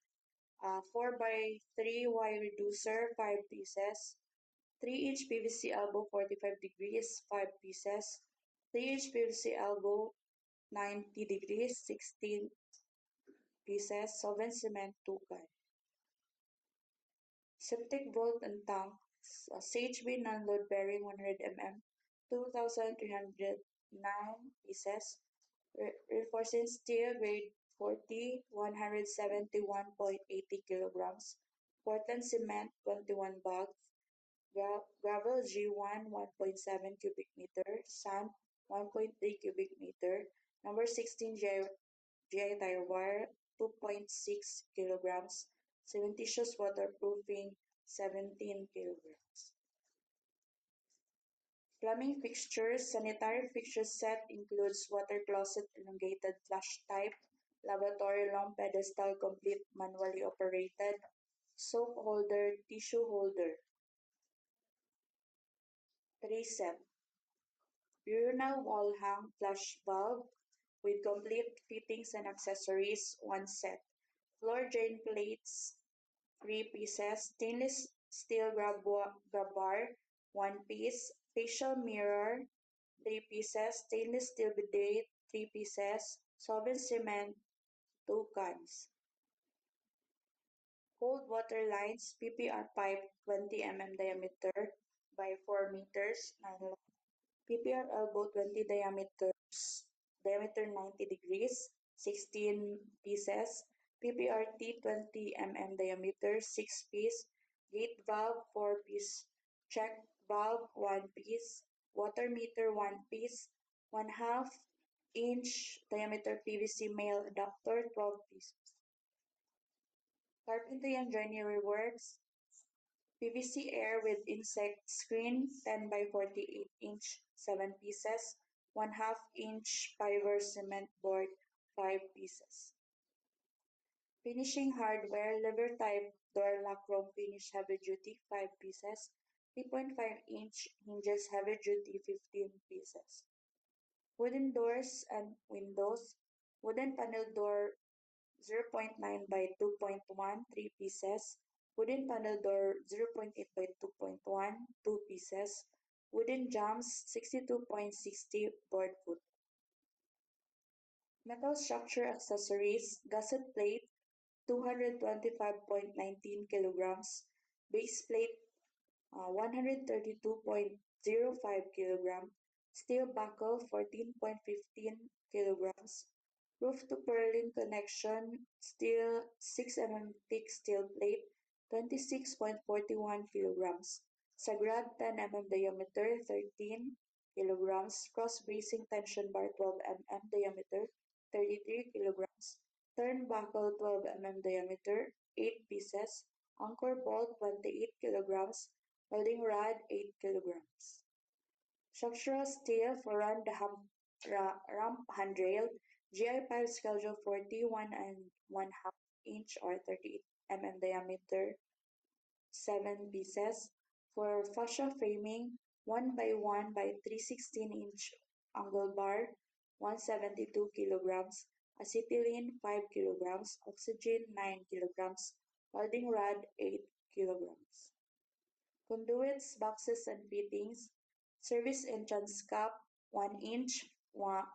4x3 wire reducer, 5 pieces. 3-inch PVC elbow 45 degrees, 5 pieces. 3-inch PVC elbow 90 degrees, 16 pieces. Solvent cement, 2 can. Septic vault and tank, CHB non-load bearing 100 mm, 2,309 pieces. Reinforcing steel grade 40, 171.80 kilograms. Portland cement, 21 bags. Gravel G1, 1.7 cubic meter. Sand, 1.3 cubic meter. Number 16 GI tire wire, 2.6 kilograms. Cementitious waterproofing, 17 kilograms. Plumbing fixtures. Sanitary fixture set includes water closet elongated flush type, lavatory long pedestal complete manually operated, soap holder, tissue holder. 3 set. Urinal wall hang flush valve with complete fittings and accessories, 1 set. Floor drain plates, 3 pieces. Stainless steel grab bar, 1 piece. Facial mirror, 3 pieces. Stainless steel bidet, 3 pieces. Solvent cement, 2 cans. Cold water lines, PPR pipe, 20 mm diameter by 4 meters. PPR elbow, 20 diameter 90 degrees, 16 pieces. PPRT, 20 mm diameter, 6 piece. Gate valve, 4 piece. Check valve, 1 piece. Water meter, 1 piece. 1/2 inch diameter PVC male adapter, 12 pieces. Carpentry and joinery works, PVC air with insect screen, 10 by 48 inch, 7 pieces. 1/2 inch fiber cement board, 5 pieces. Finishing hardware, lever type door lock chrome finish heavy duty, 5 pieces. 3.5 inch hinges heavy duty, 15 pieces. Wooden doors and windows, wooden panel door 0.9 by 2.1, 3 pieces. Wooden panel door 0.8 by 2.1, 2 pieces. Wooden jambs 62.60 board foot. Metal structure accessories, gusset plate 225.19 kilograms. Base plate 132.05 kilogram. Steel buckle 14.15 kilograms. Roof to purlin connection, steel 6 mm thick steel plate, 26.41 kilograms. Sagrad 10 mm diameter, 13 kilograms. Cross bracing tension bar 12 mm diameter, 33 kilograms. Turnbuckle 12 mm diameter, 8 pieces. Anchor bolt 28 kilograms. Welding rod 8 kilograms. Structural steel for ramp handrail, GI pipe schedule 41 and 1/2 inch or 38 mm diameter, 7 pieces. For fascia framing, 1 by 1 by 316 inch angle bar, 172 kilograms. Acetylene 5 kilograms. Oxygen 9 kilograms. Welding rod 8 kilograms. Conduits, boxes, and fittings. Service entrance cap, 1 inch, 1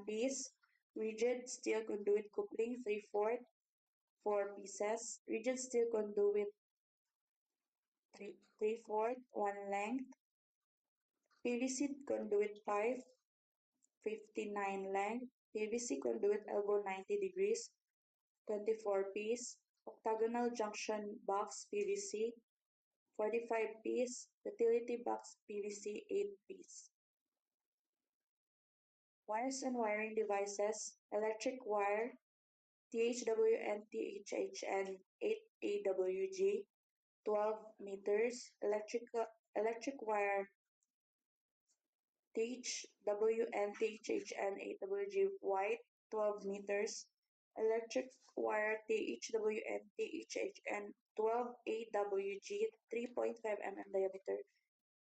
piece. Rigid steel conduit coupling, 3/4, 4 pieces. Rigid steel conduit, 3/4, 1 length. PVC conduit pipe, 59 length. PVC conduit elbow 90 degrees, 24 piece. Octagonal junction box PVC, 45 piece. Utility box PVC, 8 piece. Wires and wiring devices, electric wire, THWN THHN 8AWG, 12 meters. Electric wire, THWN THHN 8WG white, 12 meters. Electric wire, THWN THHN 12AWG, 3.5 mm diameter,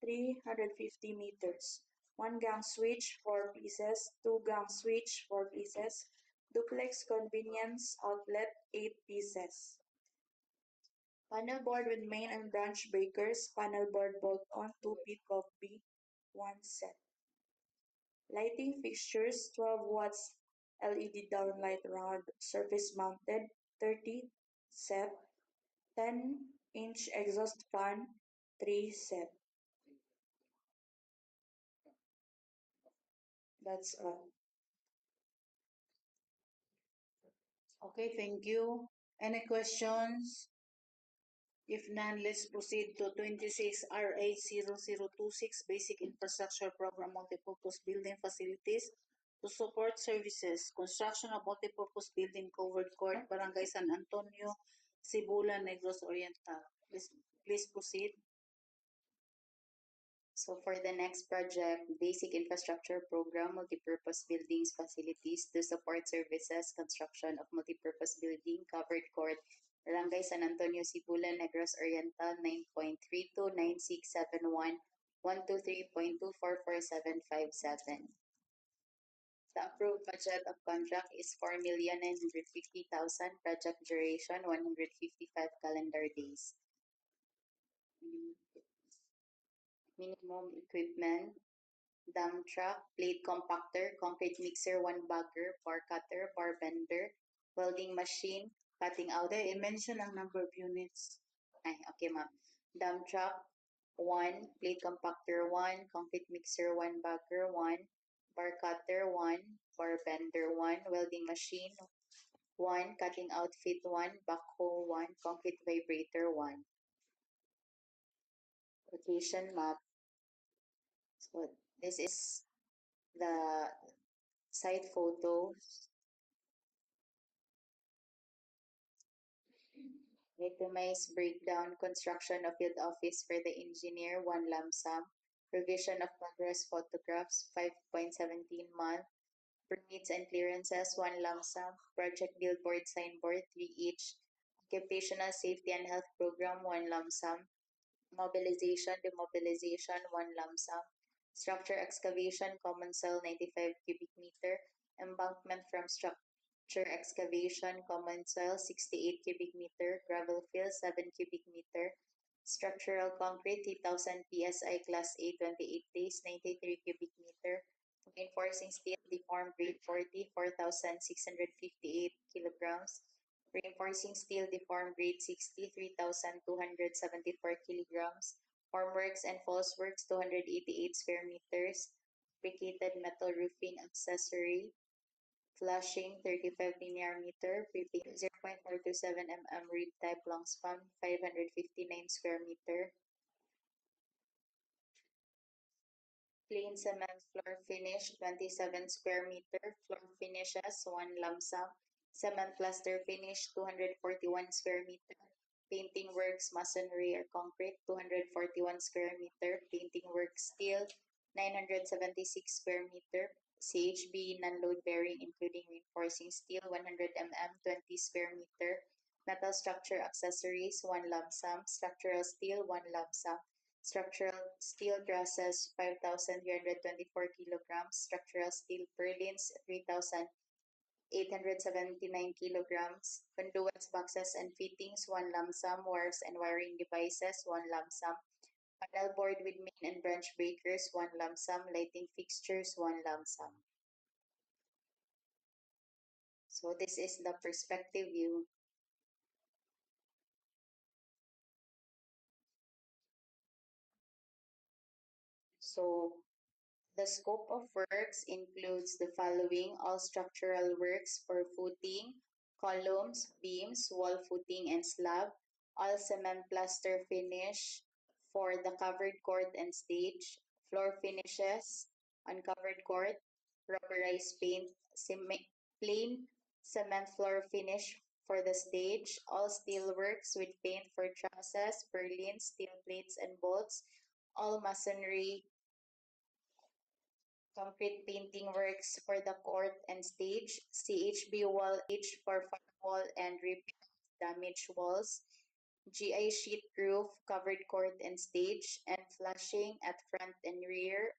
350 meters. 1 gang switch, 4 pieces. 2 gang switch, 4 pieces. Duplex convenience outlet, 8 pieces. Panel board with main and branch breakers. Panel board bolt-on 2 peak of B, 1 set. Lighting fixtures, 12 watts LED downlight round surface mounted, 30 set. 10-inch exhaust fan, 3 set. That's all. Okay, thank you. Any questions? If none, let's proceed to 26 RA 0026 Basic Infrastructure Program Multipurpose Building Facilities to support services, construction of multipurpose building covered court, Barangay San Antonio, Sibula, Negros Oriental. Please proceed. So for the next project, Basic Infrastructure Program, Multipurpose Buildings Facilities to support services, construction of multipurpose building, covered court, Barangay San Antonio, Sibula, Negros Oriental, 9.329671, 123.244757. The approved budget of contract is 4,950,000. Project duration 155 calendar days. Minimum equipment: dump truck, plate compactor, concrete mixer, 1 bagger, bar cutter, bar bender, welding machine, cutting out. Okay, i-mention ang number of units. Ay, okay ma'am. Dump truck, 1, plate compactor, 1, concrete mixer, 1 bagger, 1, bar cutter, 1, bar bender, 1, welding machine, 1, cutting outfit, 1, backhoe, 1, concrete vibrator, 1. Location map. So this is the site photos. Itemized breakdown: construction of field office for the engineer, 1 lump sum. Provision of progress photographs, 5.17 month. Permits and clearances, 1 lump sum. Project billboard, signboard, 3 each. Occupational safety and health program, 1 lump sum. Mobilization, demobilization, 1 lump sum. Structure excavation, common soil, 95 cubic meter. Embankment from structure excavation, common soil, 68 cubic meter. Gravel fill, 7 cubic meter. Structural concrete, 3,000 psi, class A, 28 days, 93 cubic meter. Reinforcing steel, deformed grade 40, 4,658 kilograms. Reinforcing steel, deformed grade 60, 3,274 kilograms. Formworks and false works, 288 square meters. Fabricated metal roofing accessory, flashing, 35 linear meter. Prepaid 0.427 mm rib type long span, 559 square meter. Plain cement floor finish, 27 square meter. Floor finishes, 1 lump sum. Cement plaster finish, 241 square meter. Painting works, masonry or concrete, 241 square meter. Painting works, steel, 976 square meter. CHB non-load bearing including reinforcing steel, 100 mm, 20 square meter. Metal structure accessories, 1 lump sum. Structural steel, 1 lump sum. Structural steel trusses, 5,324 kilograms. Structural steel purlins, 3,879 kilograms. Conduits, boxes, and fittings, 1 lump sum. Wires and wiring devices, 1 lump sum. Panel board with main and branch breakers, 1 lump sum. Lighting fixtures, 1 lump sum. So this is the perspective view. So The scope of works includes the following: all structural works for footing, columns, beams, wall footing, and slab, all cement plaster finish for the covered court and stage, floor finishes on covered court, rubberized paint, plain cement floor finish for the stage, all steel works with paint for trusses, purlins, steel plates, and bolts, all masonry concrete painting works for the court and stage, CHB wall H for firewall and repair damaged walls, GI sheet roof, covered court and stage, and flashing at front and rear,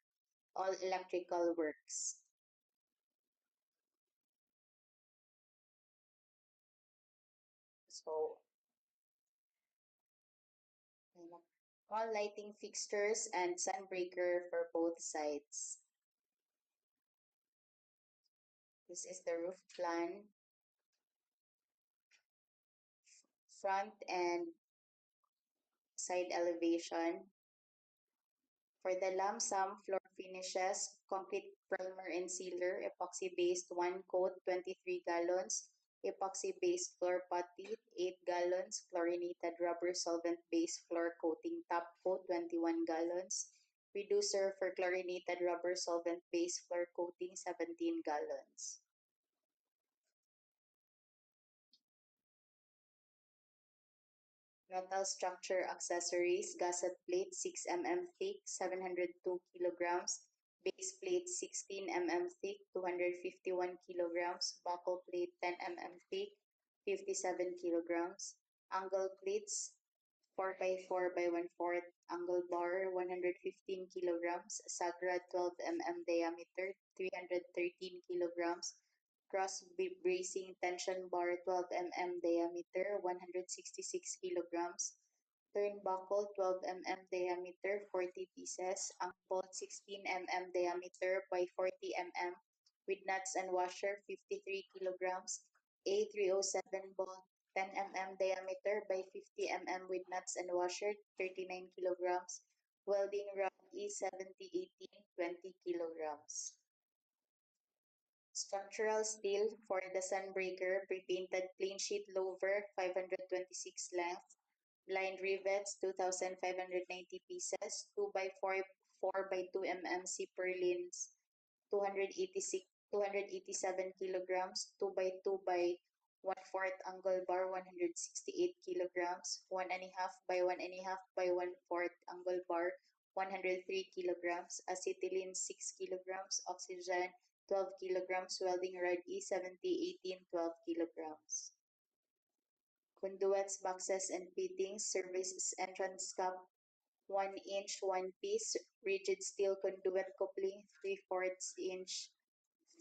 all electrical works. So, all lighting fixtures and sunbreaker for both sides. This is the roof plan, front and side elevation. For the lump sum floor finishes, concrete primer and sealer, epoxy-based 1 coat 23 gallons, epoxy-based floor putty 8 gallons, chlorinated rubber solvent-based floor coating top coat 21 gallons, reducer for chlorinated rubber solvent-based floor coating 17 gallons. Metal structure accessories, gusset plate 6 mm thick, 702 kilograms, base plate 16 mm thick, 251 kilograms, buckle plate 10 mm thick, 57 kilograms, angle plates 4 by 4 by 1/4, angle bar 115 kilograms, sagrad 12 mm diameter, 313 kilograms, cross bracing tension bar 12 mm diameter, 166 kilograms, turnbuckle 12 mm diameter, 40 pieces, bolt 16 mm diameter by 40 mm with nuts and washer 53 kilograms, A307 bolt 10 mm diameter by 50 mm with nuts and washer 39 kilograms, welding rod E7018 20 kilograms. Structural steel for the sunbreaker, pre-painted plain sheet lover 526 length, blind rivets 2,590 pieces, 2 by 4 by 2 mm purlins 287 kilograms, 2 by 2 by 1/4 angle bar 168 kilograms, 1.5 by 1.5 by 1/4 angle bar 103 kilograms, acetylene 6 kilograms, oxygen 12 kilograms, welding rod E7018 12 kilograms. Conduits, boxes, and fittings, service entrance cap 1 inch 1 piece, rigid steel conduit coupling 3/4 inch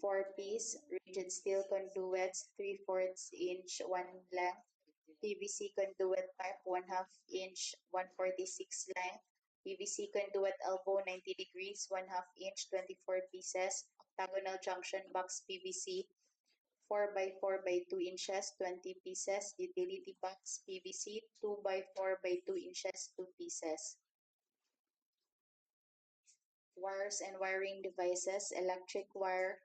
4 piece, rigid steel conduits 3/4 inch 1 length, PVC conduit pipe 1/2 inch 146 length, PVC conduit elbow 90 degrees 1/2 inch 24 pieces, octagonal junction box PVC 4 by 4 by 2 inches 20 pieces, utility box PVC 2 by 4 by 2 inches 2 pieces. Wires and wiring devices, electric wire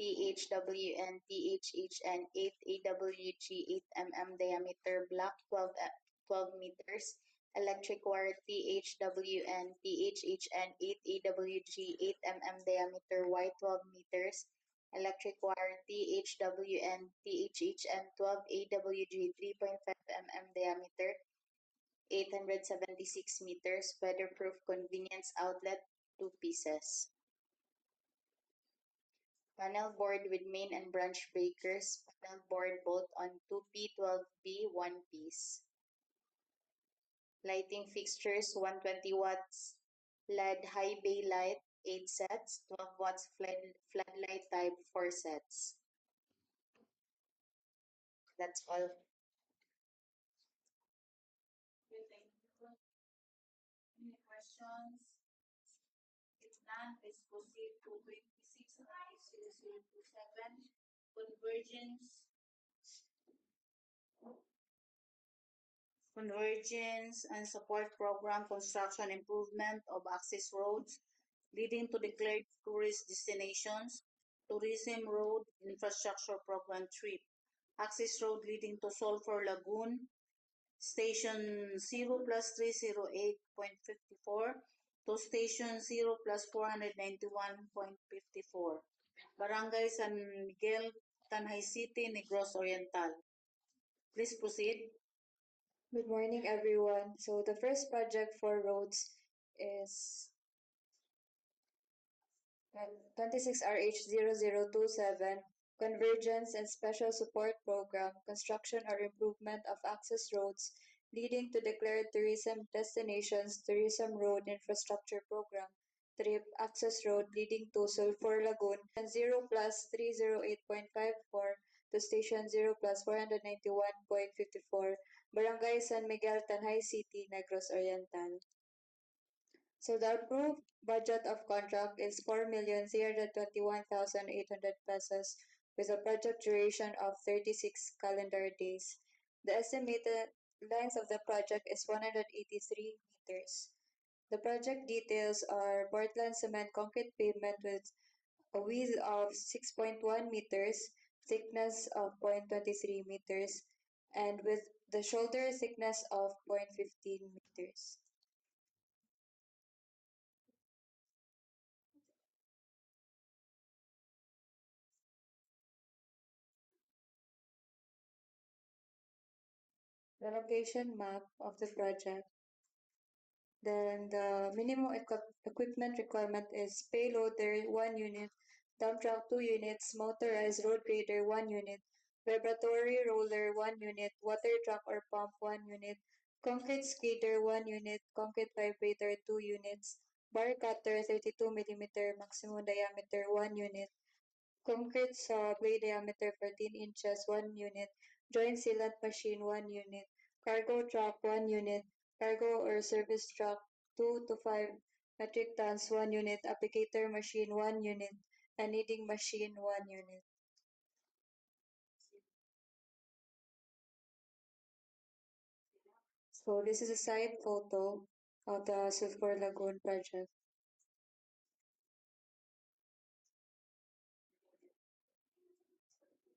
THWN THHN 8 AWG 8 mm diameter black 12 meters, electric wire THWN THHN 8 AWG 8 mm diameter white 12 meters, electric wire THWN THHN 12 AWG 3.5 mm diameter 876 meters, weatherproof convenience outlet 2 pieces. Panel board with main and branch breakers, panel board bolt on 2P12B 1 piece. Lighting fixtures 120 watts LED high bay light 8 sets, 12 watts floodlight type 4 sets. That's all. Thank you. Any questions? If none, let's proceed to 26/027, Convergence and Support Program Construction Improvement of Access Roads leading to declared tourist destinations, Tourism Road Infrastructure Program TRIP, Access Road leading to Sulphur Lagoon, Station 0 plus 308.54 to Station 0 plus 491.54. Barangay San Miguel, Tanay City, Negros Oriental. Please proceed. Good morning, everyone. So the first project for roads is 26RH0027, Convergence and Special Support Program, Construction or Improvement of Access Roads leading to Declared Tourism Destinations, Tourism Road Infrastructure Program, TRIP Access Road leading to Sulphur Lagoon, 0 plus 308.54 to Station 0 plus 491.54, Barangay San Miguel, Tanay City, Negros Oriental. So the approved budget of contract is 4,321,800 pesos with a project duration of 36 calendar days. The estimated length of the project is 183 meters. The project details are Portland cement concrete pavement with a width of 6.1 meters, thickness of 0.23 meters, and with the shoulder thickness of 0.15 meters. The location map of the project. Then the minimum equipment requirement is payloader 1 unit, dump truck 2 units, motorized road grader 1 unit, vibratory roller 1 unit, water truck or pump 1 unit, concrete skidder 1 unit, concrete vibrator 2 units, bar cutter 32 mm maximum diameter 1 unit, concrete saw blade diameter 14 inches 1 unit, joint sealant machine 1 unit, cargo truck 1 unit, cargo or service truck 2 to 5 metric tons 1 unit, applicator machine 1 unit, and kneading machine 1 unit. So this is a side photo of the Sulphur Lagoon project.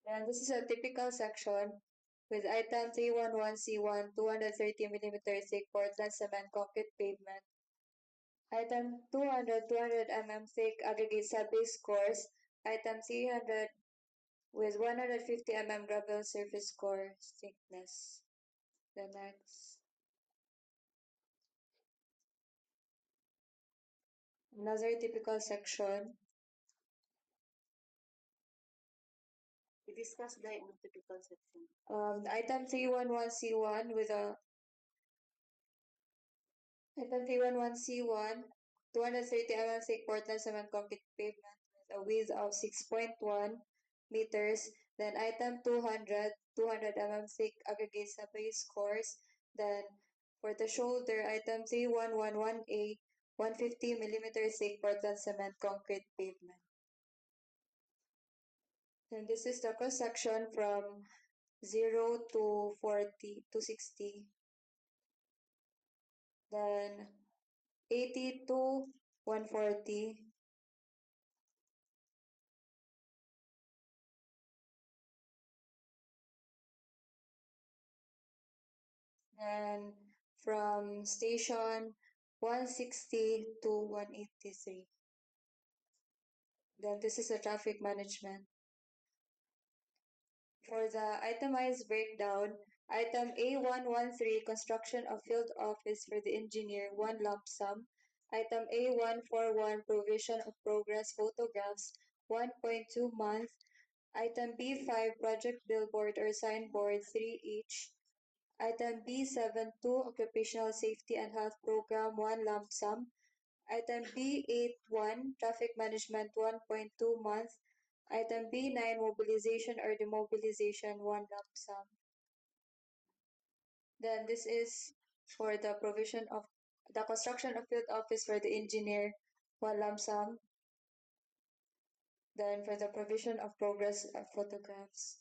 And this is a typical section with item 311C1 230 mm thick Portland cement concrete pavement. Item 200 mm thick aggregate sub-base course. Item 300 with 150 mm gravel surface core thickness. The next. Another typical section. We discussed the typical section. Item 311C1 with a Item 311C1 230 mm thick Portland cement concrete pavement with a width of 6.1 meters. Then item 200 mm thick aggregate sub-base course. Then for the shoulder, item 3111A 150 mm thick Portland cement concrete pavement. And this is the cross section from 0 to 40 to 60. Then 80 to 140. Then from station 160 to 183. Then this is the traffic management. For the itemized breakdown, item A113, construction of field office for the engineer, 1 lump sum. Item A141, provision of progress photographs, 1.2 month. Item B5, project billboard or signboard, 3 each. Item B72, occupational safety and health program, 1 lump sum. Item B81, traffic management, 1.2 month. Item B9, mobilization or demobilization, 1 lump sum. Then this is for the provision of the construction of field office for the engineer, 1 lump sum. Then for the provision of progress photographs.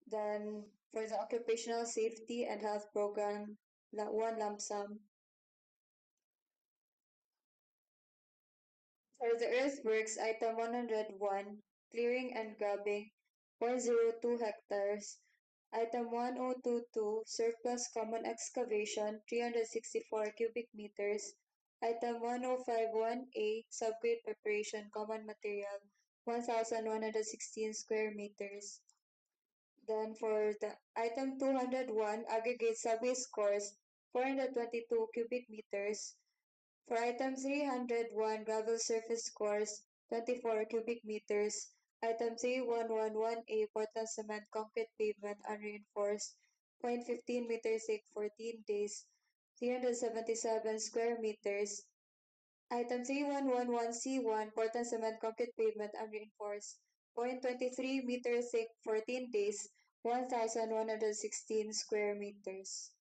Then for the occupational safety and health program, 1 lump sum. For the earthworks, item 101, clearing and grubbing, 0.02 hectares. Item 1022, surplus common excavation, 364 cubic meters. Item 1051A, subgrade preparation, common material, 1,116 square meters. Then for the item 201, aggregate subways course, 422 cubic meters. For item 301, gravel surface course, 24 cubic meters. Item 3111A, Portland cement concrete pavement unreinforced, 0.15 meters thick, 14 days, 377 square meters. Item 3111C1, Portland cement concrete pavement unreinforced, 0.23 meters thick, 14 days, 1,116 square meters.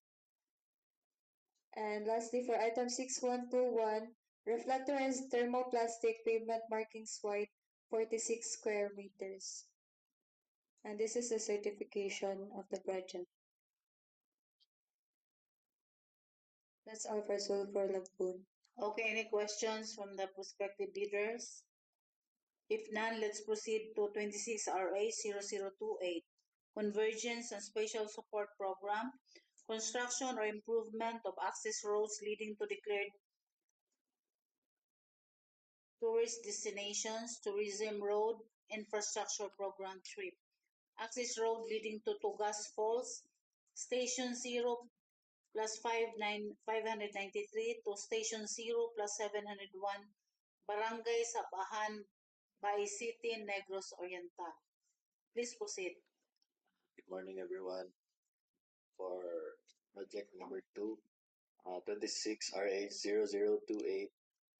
And lastly, for item 6121, reflectorized thermoplastic pavement markings white, 46 square meters. And this is the certification of the project. That's all for Sulphur Lagoon. Okay, any questions from the prospective bidders? If none, let's proceed to 26 RA 0028, Convergence and Spatial Support Program, construction or improvement of access roads leading to declared tourist destinations, tourism road, infrastructure program trip. Access road leading to Tugas Falls, Station 0 plus 593 to Station 0 plus 701, Barangay Sabahan, Bay City, Negros Oriental. Please proceed. Good morning, everyone. For project number 2, 26 RA 0028,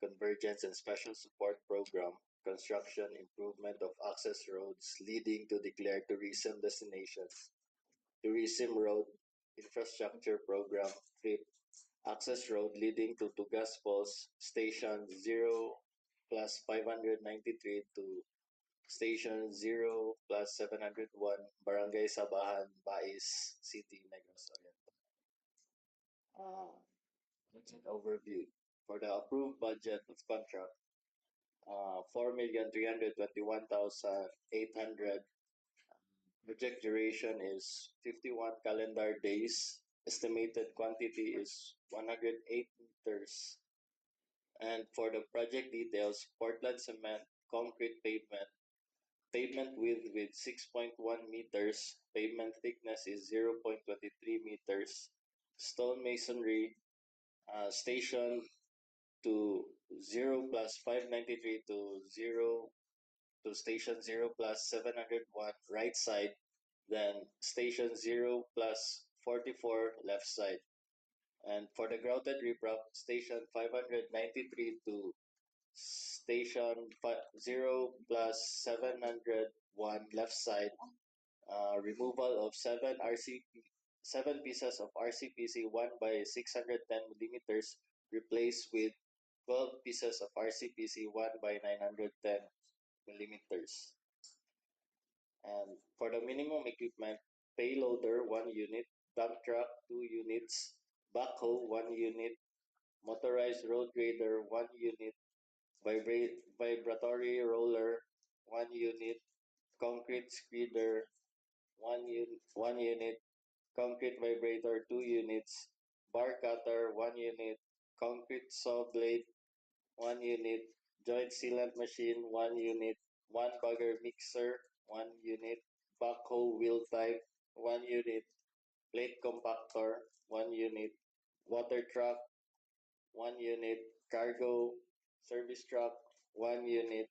Convergence and Special Support Program, construction improvement of access roads leading to declared tourism destinations, tourism road, infrastructure program, trip, access road leading to Tugas Falls, Station 0 plus 593 to Station 0 plus 701, Barangay Sabahan, Bais City, Negros Oriental. That's an overview. For the approved budget of contract, 4,321,800. Project duration is 51 calendar days. Estimated quantity is 108 meters. And for the project details, Portland cement, concrete pavement, pavement width with 6.1 meters, pavement thickness is 0.23 meters, stone masonry, station to 0 plus 593 to 0 to station 0 plus 701 right side, then station 0 plus 44 left side. And for the grouted riprap, station 593 to station 0 plus 701 left side, removal of 7 pieces of RCPC 1 by 610 millimeters, replaced with 12 pieces of RCPC 1 by 910 millimeters. And for the minimum equipment, payloader 1 unit, dump truck 2 units, backhoe 1 unit, motorized road grader 1 unit, vibratory roller 1 unit, concrete spreader 1 unit, concrete vibrator 2 units, bar cutter 1 unit, concrete saw blade 1 unit, joint sealant machine 1 unit, 1 bagger mixer 1 unit, backhoe wheel type 1 unit, plate compactor 1 unit, water truck 1 unit, cargo service truck 1 unit,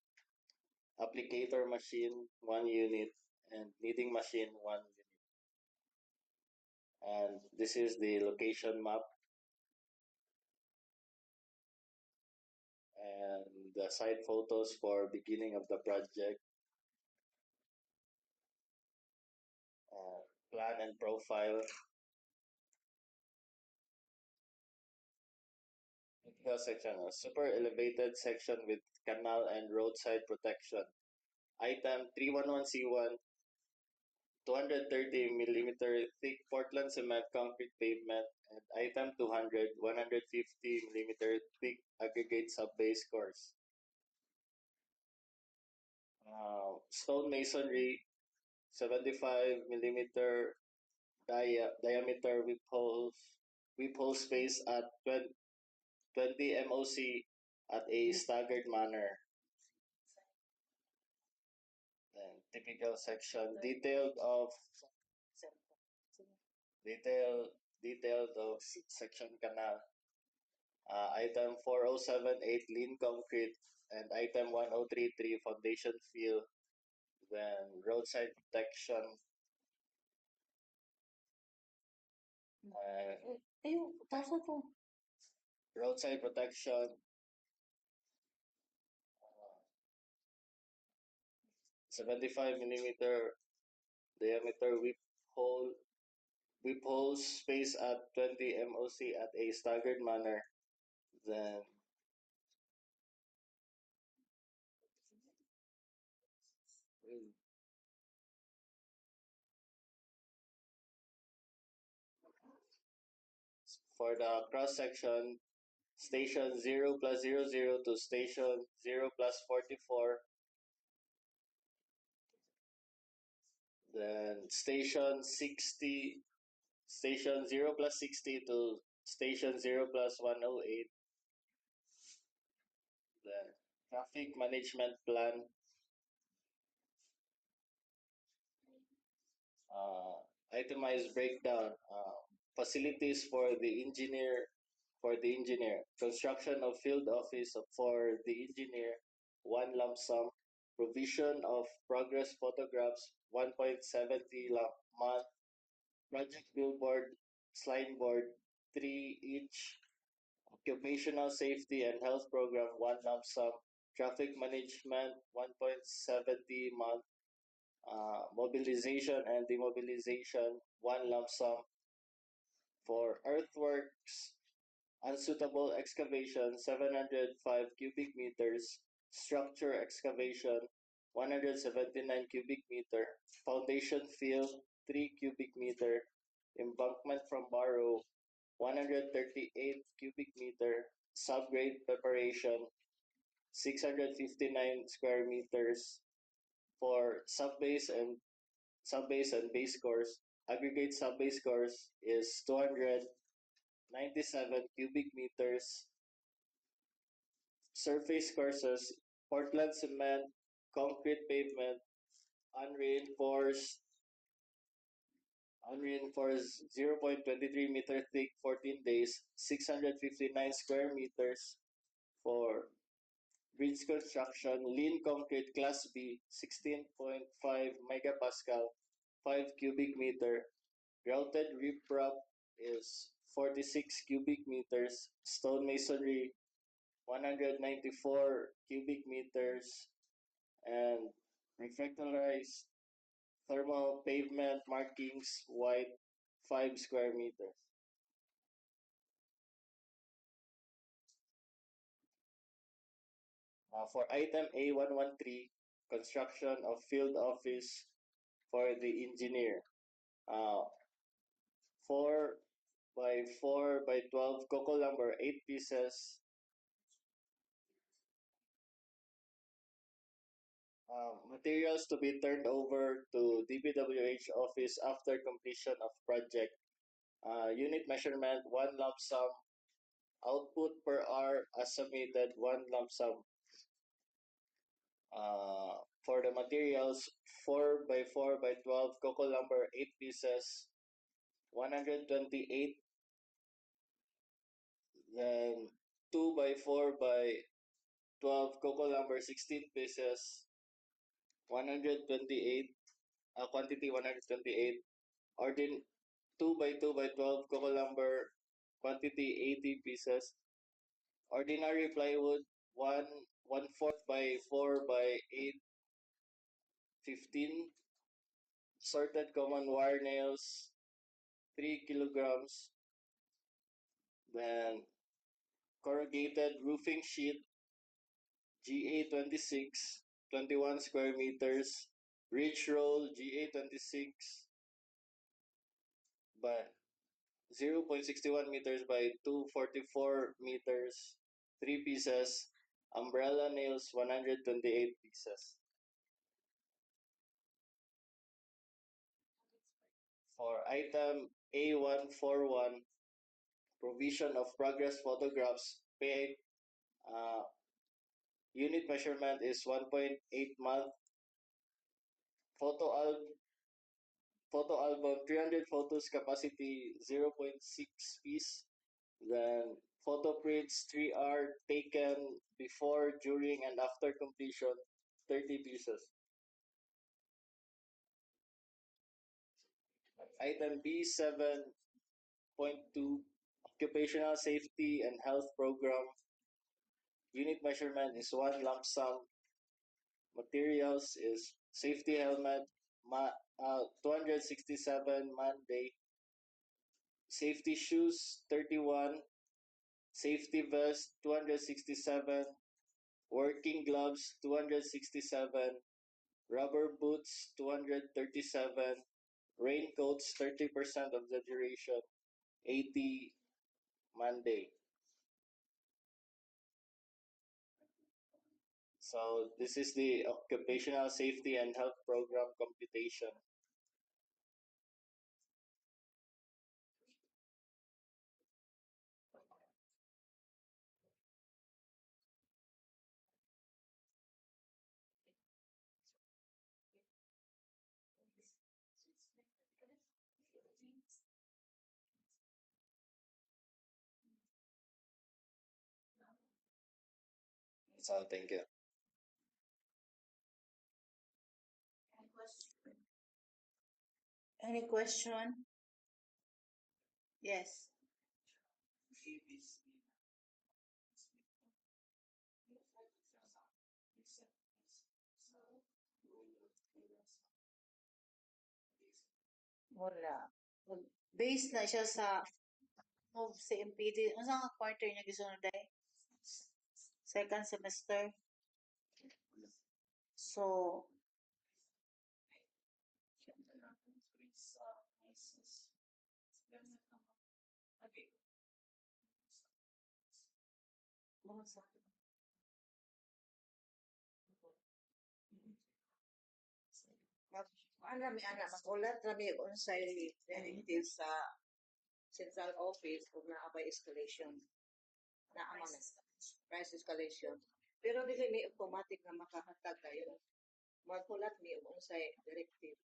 applicator machine 1 unit, and kneading machine 1 unit. And this is the location map and the site photos for beginning of the project, plan and profile, technical section, a super elevated section with canal and roadside protection. Item 311C1, 230 millimeter thick Portland cement concrete pavement, and item 200, 150 millimeter thick aggregate sub-base course. Stone masonry, 75 millimeter diameter whip hole space at 20 MOC at a staggered manner. Then typical section detailed of section canal. Item 4078 lean concrete and item 1033 foundation fill. Then roadside protection. Roadside protection. 75 millimeter diameter whip hole space at 20 MOC at a staggered manner. Then for the cross section, station 0 plus 00 to station 0 plus 44. Then station 0 plus 60 to station 0 plus 108. The traffic management plan. Itemized breakdown. Facilities for the engineer. Construction of field office for the engineer, 1 lump sum. Provision of progress photographs, 1.70 month. Project billboard, slide board, 3 each. Occupational safety and health program, 1 lump sum. Traffic management, 1.70 month. Mobilization and demobilization, 1 lump sum. For earthworks, unsuitable excavation, 705 cubic meters. Structure excavation, 179 cubic meter. Foundation fill, 3 cubic meter. Embankment from borrow, 138 cubic meter. Subgrade preparation, 659 square meters. For subbase and base course, aggregate subbase course is 297 cubic meters. Surface courses, Portland cement, concrete pavement, unreinforced 0.23 meter thick, 14 days, 659 square meters. For bridge construction, lean concrete class B, 16.5 megapascal, 5 cubic meter. Grouted riprap is 46 cubic meters. Stone masonry, 194 cubic meters. And refractorized thermal pavement markings, white, 5 square meters. For item A113, construction of field office for the engineer. 4 by 4 by 12 coco lumber, 8 pieces. Materials to be turned over to DPWH office after completion of project. Unit measurement, 1 lump sum. Output per hour as submitted, 1 lump sum. For the materials, 4 by 4 by 12 coco lumber, 8 pieces, 128. Then 2 by 4 by 12 coco lumber, 16 pieces, 128. Quantity 128. 2 by 2 by 12 coco lumber, quantity 80 pieces. Ordinary plywood, 1/4 by 4 by 8, 15. Sorted common wire nails, 3 kilograms. Then corrugated roofing sheet, GA26, 21 square meters. Ridge roll, GA26 by 0.61 meters by 244 meters, 3 pieces. Umbrella nails, 128 pieces. For item A141, provision of progress photographs, pay unit measurement is 1.8 month. Photo album 300 photos, capacity 0.6 piece. Then photo prints 3 are taken before, during, and after completion, 30 pieces. Item B7.2, occupational safety and health program. Unit measurement is 1 lump sum. Materials is safety helmet, 267 man day. Safety shoes 31. Safety vest 267. Working gloves 267. Rubber boots 237. Raincoats 30% of the duration, 80 man day. So this is the occupational safety and health program computation. So thank you. Any question? Yes. Wala. Based na siya sa move sa MPD. Ano sa quarter niya gisunod day? Second semester. So, Rami anak makulat rami unsay directive sa central office ug naabay escalation. Naama na price escalation. Pero dili may automatic na makahatag kayo. Magkulat mi og unsay directive.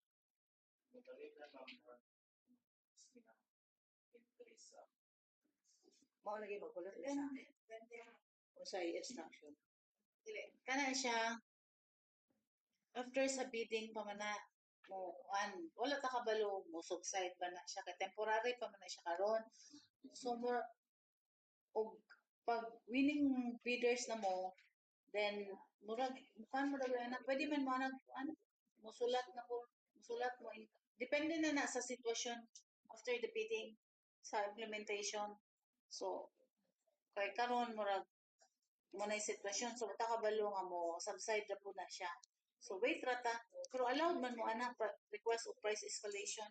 Mao lagi magkulat mi sa unsay instruction. dili. Kana siya, after sa bidding pa man na mo wala ta kabalo mo subside ba na siya kay temporary pa man na siya karon. So more og pag winning bidders na mo, then murag mukan mo daw na pwede man mo nag musulat mo depende na sa sitwasyon after the bidding sa implementation. So kay karon murag mo na sitwasyon so ta kabalo nga mo subside ra po na siya. So wait rata pero allowed man mo ana request of price escalation.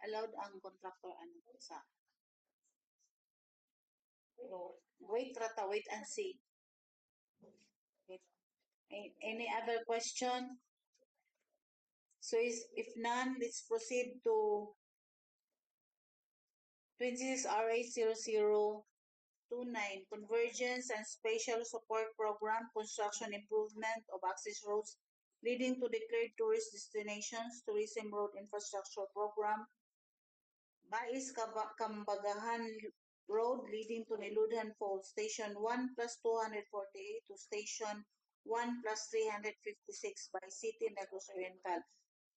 Allowed ang contractor ano sa pero wait rata wait and see. Any other question? So if none, let's proceed to 26RA0029 Convergence and Spatial Support Program Construction Improvement of Access Roads leading to declared tourist destinations, Tourism Road Infrastructure Program, Bais Kambagahan Road leading to Niludhan Falls, Station 1+248 to Station 1+356 by City Negros Oriental.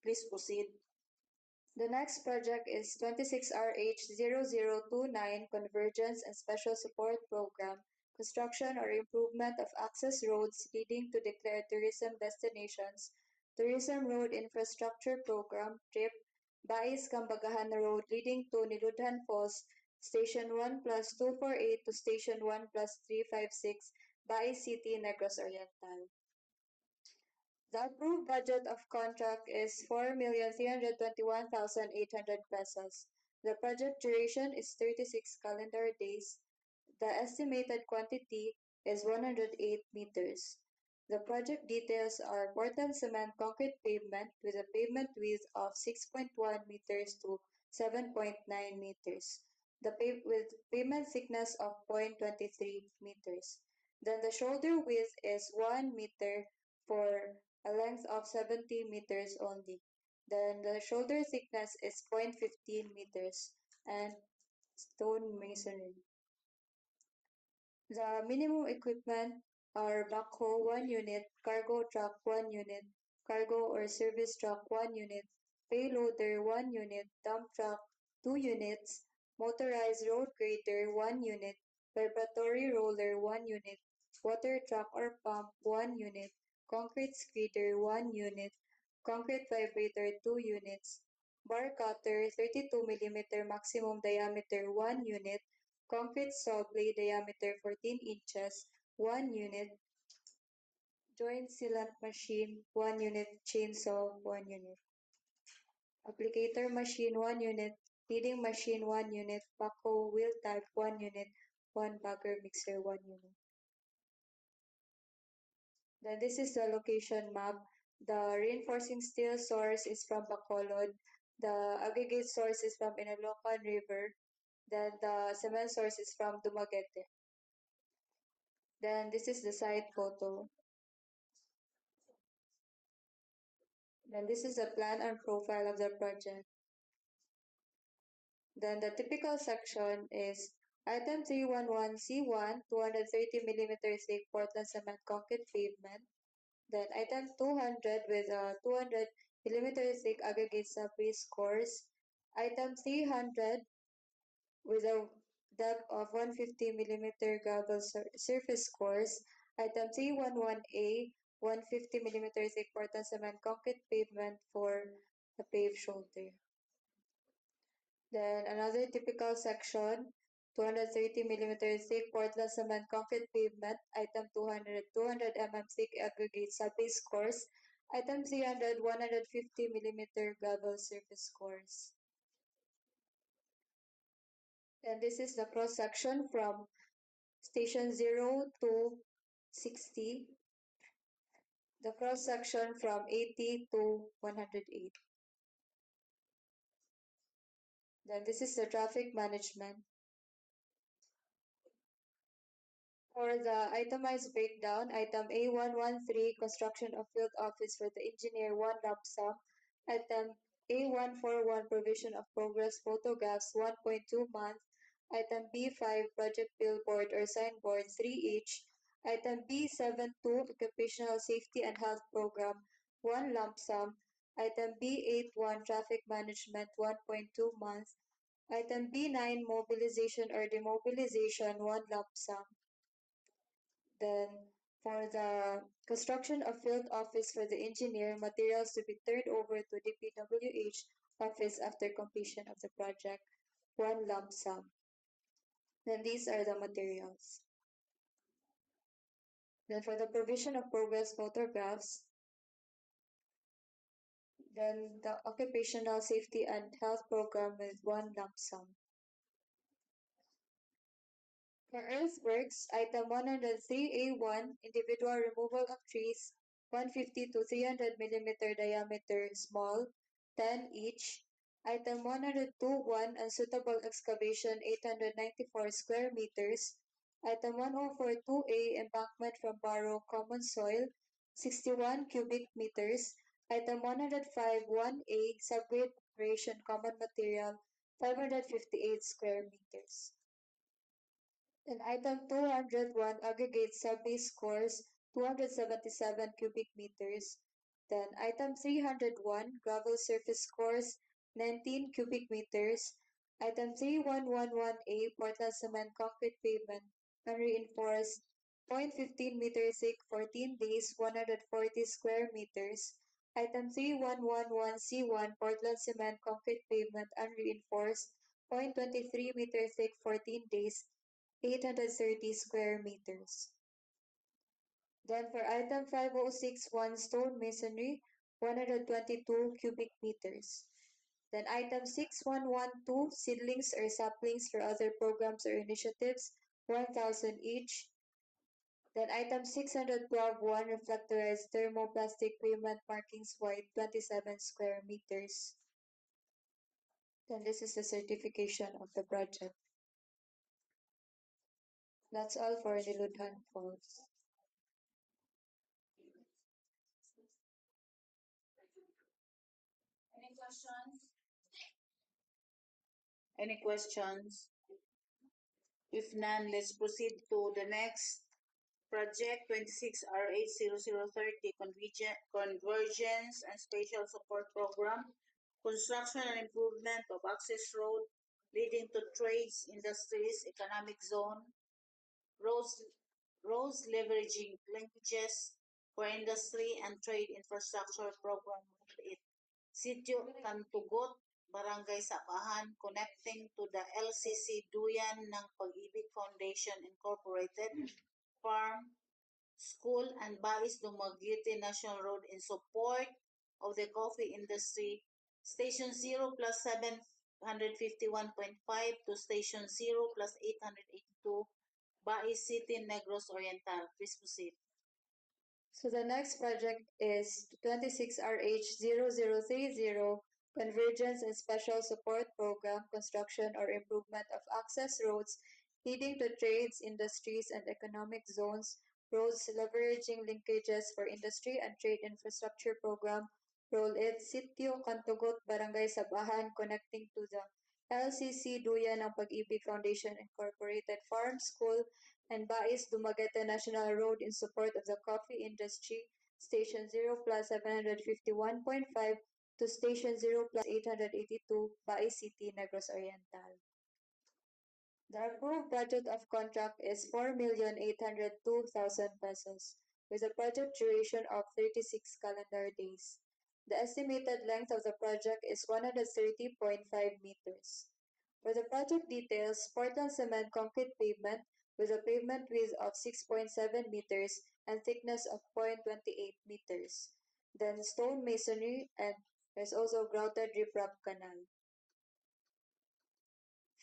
Please proceed. The next project is 26RH0029 Convergence and Special Support Program, Construction or Improvement of Access Roads Leading to Declared Tourism Destinations, Tourism Road Infrastructure Program, TRIP, Bais Kambagahan Road leading to Niludhan Falls, Station 1+248 to Station 1+356, Bais City, Negros Oriental. The approved budget of contract is 4,321,800 pesos. The project duration is 36 calendar days. The estimated quantity is 108 meters. The project details are Portland cement concrete pavement with a pavement width of 6.1 meters to 7.9 meters. With pavement thickness of 0.23 meters. Then the shoulder width is 1 meter for a length of 70 meters only. Then the shoulder thickness is 0.15 meters and stone masonry. The minimum equipment are backhoe 1 unit, cargo truck 1 unit, cargo or service truck 1 unit, payloader 1 unit, dump truck 2 units, motorized road grader 1 unit, vibratory roller 1 unit, water truck or pump 1 unit, concrete skidder 1 unit, concrete vibrator 2 units, bar cutter 32 millimeter maximum diameter 1 unit, concrete saw blade diameter 14 inches, 1 unit, joint sealant machine 1 unit, chainsaw 1 unit, applicator machine 1 unit, kneading machine 1 unit, backhoe wheel type 1 unit, 1 bagger mixer 1 unit. Then this is the location map. The reinforcing steel source is from Bacolod. The aggregate source is from Inalocan River. Then the cement source is from Dumaguete. Then this is the site photo. Then this is the plan and profile of the project. Then the typical section is item 311C1, 230 millimeter thick Portland cement concrete pavement. Then item 200 with a 200 millimeter thick aggregate sub-base course. Item 300 with a depth of 150 millimeter gravel surface course. Item 311A, 150 millimeter thick Portland cement concrete pavement for the paved shoulder. Then another typical section, 230 millimeter thick Portland cement concrete pavement, item 200, 200 mm thick aggregate sub-base course, item 300, 150 millimeter gravel surface course. And this is the cross section from station 0 to 60, the cross section from 80 to 108. Then this is the traffic management. For the itemized breakdown, item A113, construction of field office for the engineer 1 lump sum. Item A141, provision of progress photographs 1.2 month. Item B5, project billboard or signboard 3 each. Item B72, occupational safety and health program 1 lump sum. Item B81, traffic management 1.2 month. Item B9, mobilization or demobilization 1 lump sum. Then for the construction of field office for the engineer, materials to be turned over to DPWH office after completion of the project, 1 lump sum. Then these are the materials. Then for the provision of progress photographs, then the occupational safety and health program with 1 lump sum. For earthworks, item 103A1, individual removal of trees, 150 to 300 millimeter diameter, small, 10 each. Item 102.1, unsuitable excavation, 894 square meters. Item 104.2A, embankment from borrow common soil, 61 cubic meters. Item 105.1A, subgrade operation common material, 558 square meters. In item 201, aggregate sub-base course, 277 cubic meters. Then item 301, gravel surface course, 19 cubic meters. Item 3111A, Portland cement concrete pavement, unreinforced, 0.15 meter thick, 14 days, 140 square meters. Item 3111C1, Portland cement concrete pavement, unreinforced, 0.23 meter thick, 14 days, 830 square meters. Then for item 5061, stone masonry, 122 cubic meters. Then item 6112, seedlings or saplings for other programs or initiatives, 1,000 each. Then item 612.1, reflectorized thermoplastic pavement markings white, 27 square meters. Then this is the certification of the project. That's all for the Ludhan Falls. Any questions? Any questions? If none, let's proceed to the next project 26RH0030 Convergence and Spatial Support Program. Construction and improvement of access road leading to trades, industries, economic zone, roads leveraging linkages for industry and trade infrastructure program. Sitio Cantugot, Barangay Sapahan, connecting to the LCC Duyan ng Pag-ibig Foundation Incorporated, Farm, School, and Bais Dumaguete National Road in support of the coffee industry. Station 0 plus 751.5 to Station 0 plus 882, Bais City, Negros Oriental. Please proceed. So the next project is 26RH0030 Convergence and Special Support Program, construction or improvement of access roads leading to trades, industries, and economic zones, roads leveraging linkages for industry and trade infrastructure program, Roll It, Sitio Cantugot, Barangay Sabahan, connecting to the LCC Duyan ng Pag-ibig Foundation Incorporated, Farm, School, and Bais Dumaguete National Road in support of the coffee industry, Station 0 plus 751.5 to Station 0 plus 882, Bais City, Negros Oriental. The approved budget of contract is 4,802,000 pesos, with a project duration of 36 calendar days. The estimated length of the project is 130.5 meters. For the project details, Portland cement concrete pavement with a pavement width of 6.7 meters and thickness of 0.28 meters. Then stone masonry, and there's also grouted riprap canal.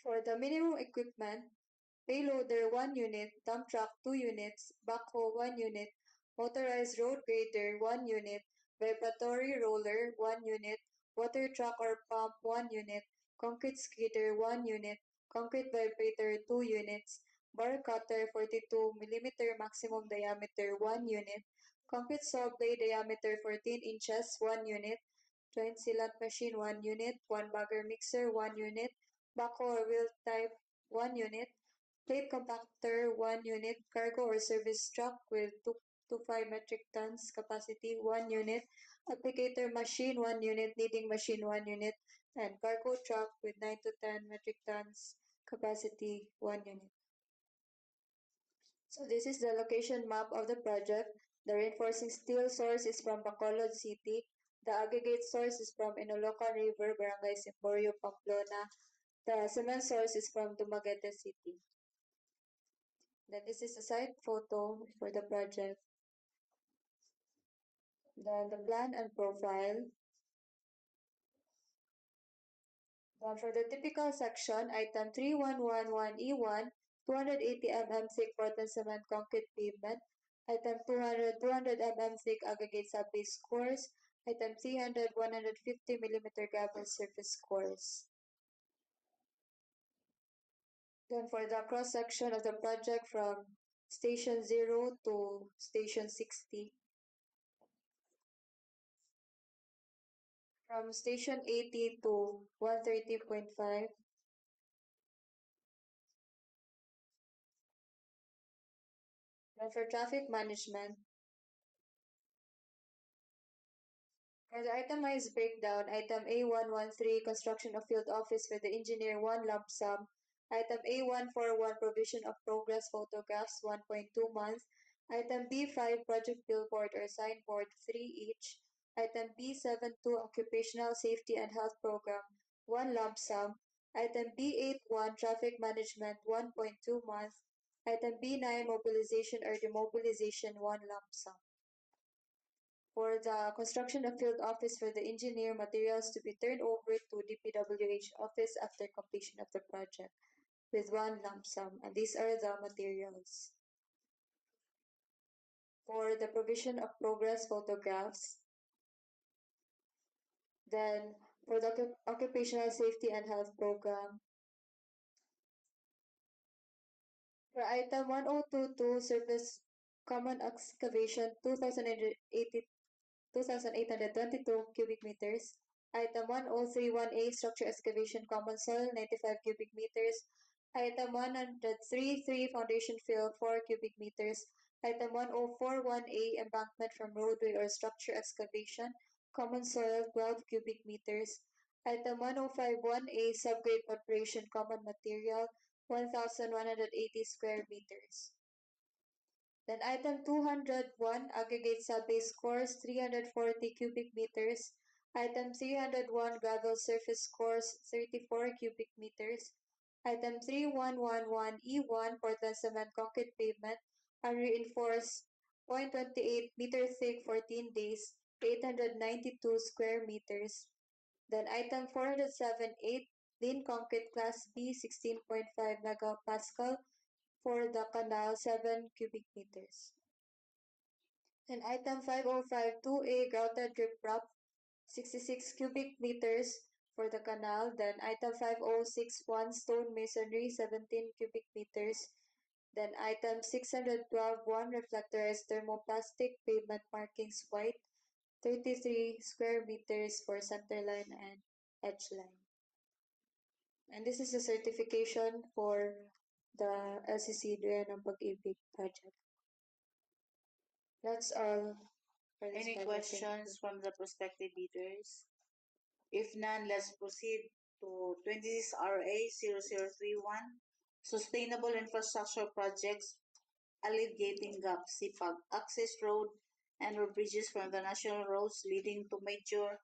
For the minimum equipment, payloader 1 unit, dump truck 2 units, backhoe 1 unit, motorized road grader 1 unit, vibratory roller 1 unit, water truck or pump 1 unit, concrete skidder 1 unit, concrete vibrator 2 units, bar cutter 42 mm maximum diameter 1 unit, concrete saw blade diameter 14 inches 1 unit, joint sealant machine 1 unit, 1 bagger mixer 1 unit, backhoe or wheel type 1 unit, plate compactor 1 unit, cargo or service truck with 2 to 5 metric tons capacity 1 unit, applicator machine 1 unit, kneading machine 1 unit, and cargo truck with 9 to 10 metric tons capacity 1 unit. So this is the location map of the project. The reinforcing steel source is from Bacolod City. The aggregate source is from Inolocan River, Barangay Simborio, Pamplona. The cement source is from Dumaguete City. Then this is a site photo for the project. Then the plan and profile. Then for the typical section, item 3111E1, 280 mm thick Portland cement concrete pavement. Item 200 mm thick aggregate sub-base course. Item 300 150 mm gravel surface course. Then for the cross section of the project from Station 0 to Station 60. From Station 80 to 130.5. Then for traffic management, for the itemized breakdown, item A113, construction of field office for the engineer 1 lump sum. Item A141, provision of progress photographs 1.2 months. Item B5, project billboard or signboard 3 each. Item B72, occupational safety and health program 1 lump sum. Item B81, traffic management 1.2 months. Item B9, mobilization or demobilization 1 lump sum. For the construction of field office for the engineer, materials to be turned over to DPWH office after completion of the project with 1 lump sum. And these are the materials. for the provision of progress photographs. Then for the occupational safety and health program, for item 1022 surface common excavation 2,822 cubic meters. Item 1031A structure excavation common soil 95 cubic meters. Item 103.3 foundation fill 4 cubic meters. Item 1041A embankment from roadway or structure excavation common soil 12 cubic meters. Item 1051A subgrade preparation common material 1,180 square meters. Then item 201 aggregate sub-base course 340 cubic meters. Item 301 gravel surface course 34 cubic meters. Item 3111E1 Portland cement concrete pavement unreinforced 0.28 meter thick 14 days 892 square meters. Then item 407.8 lean concrete class B 16.5 megapascal for the canal 7 cubic meters. And item 5052A grouted riprap 66 cubic meters for the canal. Then item 5061 stone masonry 17 cubic meters. Then item 612 reflectorized thermoplastic pavement markings white 33 square meters for centerline and edge line. And this is a certification for the LCC Duyan ng Pag-ibig project. That's all for this Any project. questions from the prospective bidders? If none, let's proceed to 26 RA 0031 Sustainable Infrastructure Projects Alleviating Gap CPAG Access Road and bridges from the national roads leading to major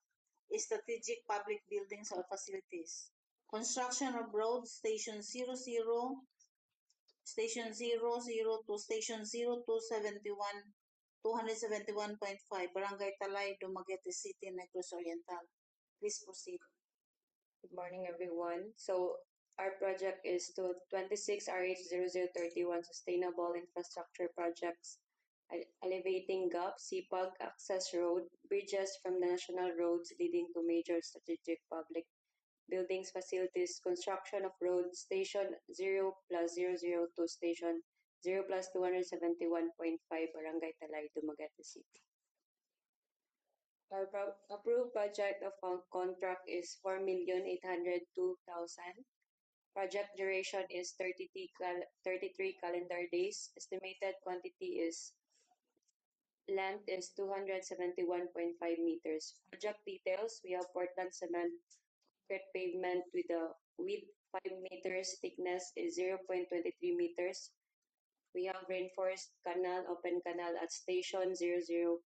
strategic public buildings or facilities. Construction of road station 00, station 00 to station 0271, 271.5, Barangay Talay, Dumaguete City, Negros Oriental. Please proceed. Good morning, everyone. So our project is to 26 RH0031 Sustainable Infrastructure Projects, Elevating Gap, CPAG, Access Road, bridges from the national roads leading to major strategic public buildings, facilities, construction of road, station 0+00 to station 0+271.5, Barangay Talay, Dumaguete City. Our approved budget of contract is 4,802,000. Project duration is 33 calendar days. Estimated quantity is length is 271.5 meters. Project details, we have Portland cement concrete pavement with a width 5 meters, thickness is 0.23 meters. We have reinforced canal, open canal at station 00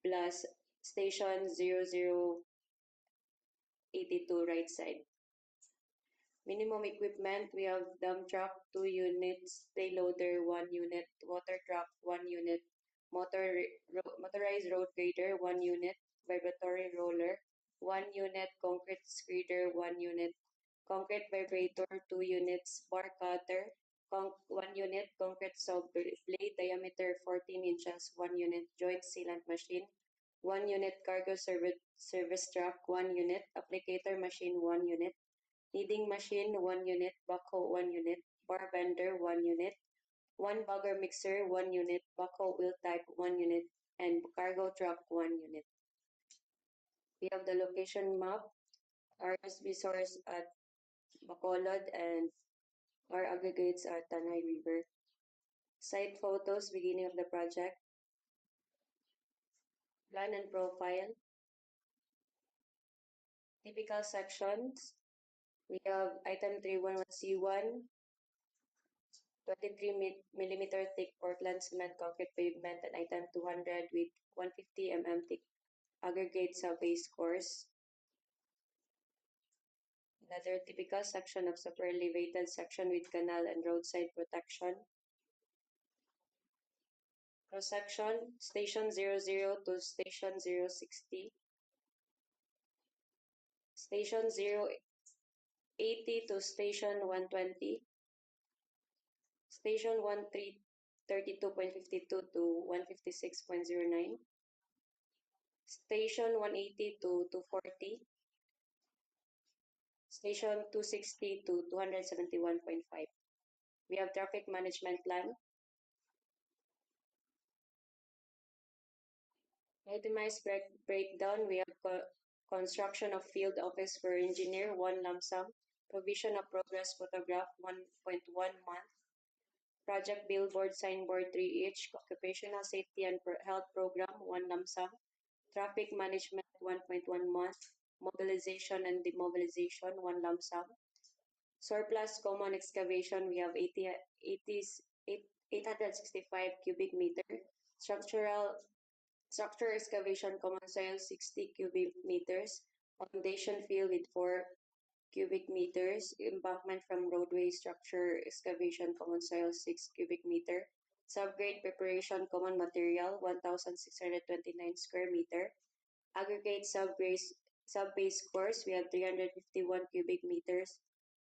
plus station 0082 right side. Minimum equipment, we have dump truck 2 units, payloader 1 unit, water truck 1 unit, motorized road grader 1 unit, vibratory roller 1 unit, concrete screeder 1 unit, concrete vibrator 2 units, bar cutter 1 unit, concrete saw blade diameter 14 inches 1 unit, joint sealant machine 1 unit, cargo service truck 1 unit, applicator machine 1 unit, kneading machine 1 unit, backhoe 1 unit, bar bender 1 unit, 1 bagger mixer 1 unit, backhoe wheel type 1 unit, and cargo truck 1 unit. We have the location map, our SB source at Bacolod and our aggregates at Tanay River. Site photos, beginning of the project. Plan and profile. Typical sections. We have item 311C1, 23 millimeter thick Portland cement concrete pavement, and item 200 with 150 mm thick aggregate sub-base course. Another typical section of super elevated section with canal and roadside protection. Cross section, station 00 to station 060. Station 080 to station 120. Station 132 32.52 to 156.09. Station 180 to 240. Station 260 to 271.5. We have traffic management plan. Itemized breakdown, we have construction of field office for engineer, 1 lump sum. Provision of progress photograph, 1.1 month. Project billboard signboard, 3 each. Occupational safety and health program, 1 lump sum. Traffic management, 1.1 month. Mobilization and demobilization, 1 lump sum. Surplus common excavation, we have 865 cubic meter. Structure excavation common soil, 60 cubic meters. Foundation fill with 4 cubic meters. Embankment from roadway structure excavation common soil, 6 cubic meter. Subgrade preparation common material, 1,629 square meter. Aggregate subbase course, we have 351 cubic meters.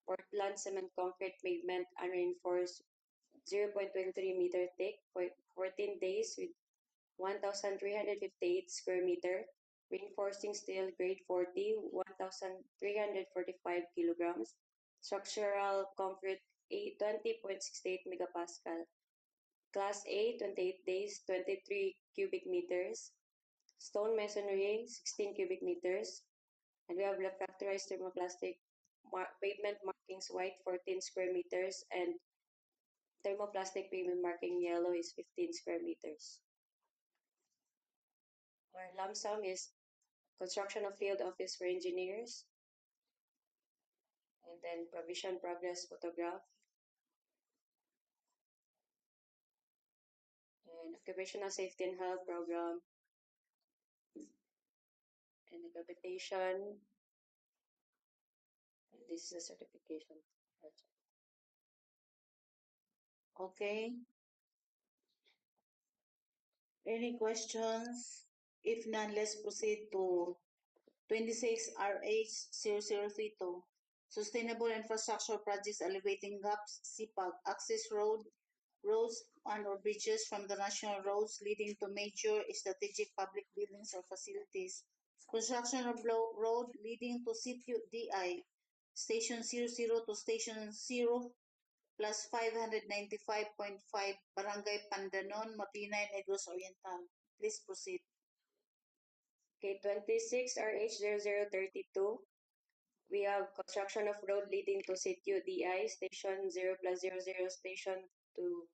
Portland cement concrete pavement unreinforced, 0.23 meter thick, 14 days with 1,358 square meter. Reinforcing steel grade 40, 1,345 kilograms. Structural concrete 20.68 megapascal. Class A, 28 days, 23 cubic meters. Stone masonry, 16 cubic meters. And we have refractorized thermoplastic pavement markings white, 14 square meters. And thermoplastic pavement marking yellow is 15 square meters. Our lump sum is construction of field office for engineers. And then provision progress photograph. And occupational safety and health program. And accreditation. And this is a certification project. Okay. Any questions? If none, let's proceed to 26 RH0032. Sustainable Infrastructure Projects Elevating Gaps, CPAG, Access roads and/or bridges from the national roads leading to major strategic public buildings or facilities. Construction of road leading to Sitio DI, Station 00 to Station 0 plus 595.5, Barangay Pandanon, Mapinay, Negros Oriental. Please proceed. Okay, 26 RH0032. We have construction of road leading to Sitio DI, Station 0 plus 00, Station to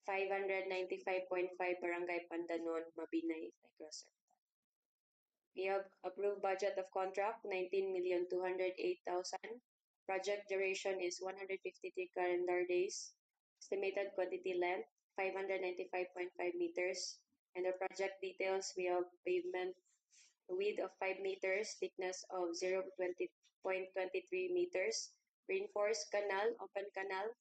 595.5, Barangay Pandanon, Mabinay, Negros. We have approved budget of contract, 19,208,000. Project duration is 153 calendar days. Estimated quantity length, 595.5 meters. And the project details, we have pavement width of 5 meters, thickness of 0.23 meters. Reinforced canal, open canal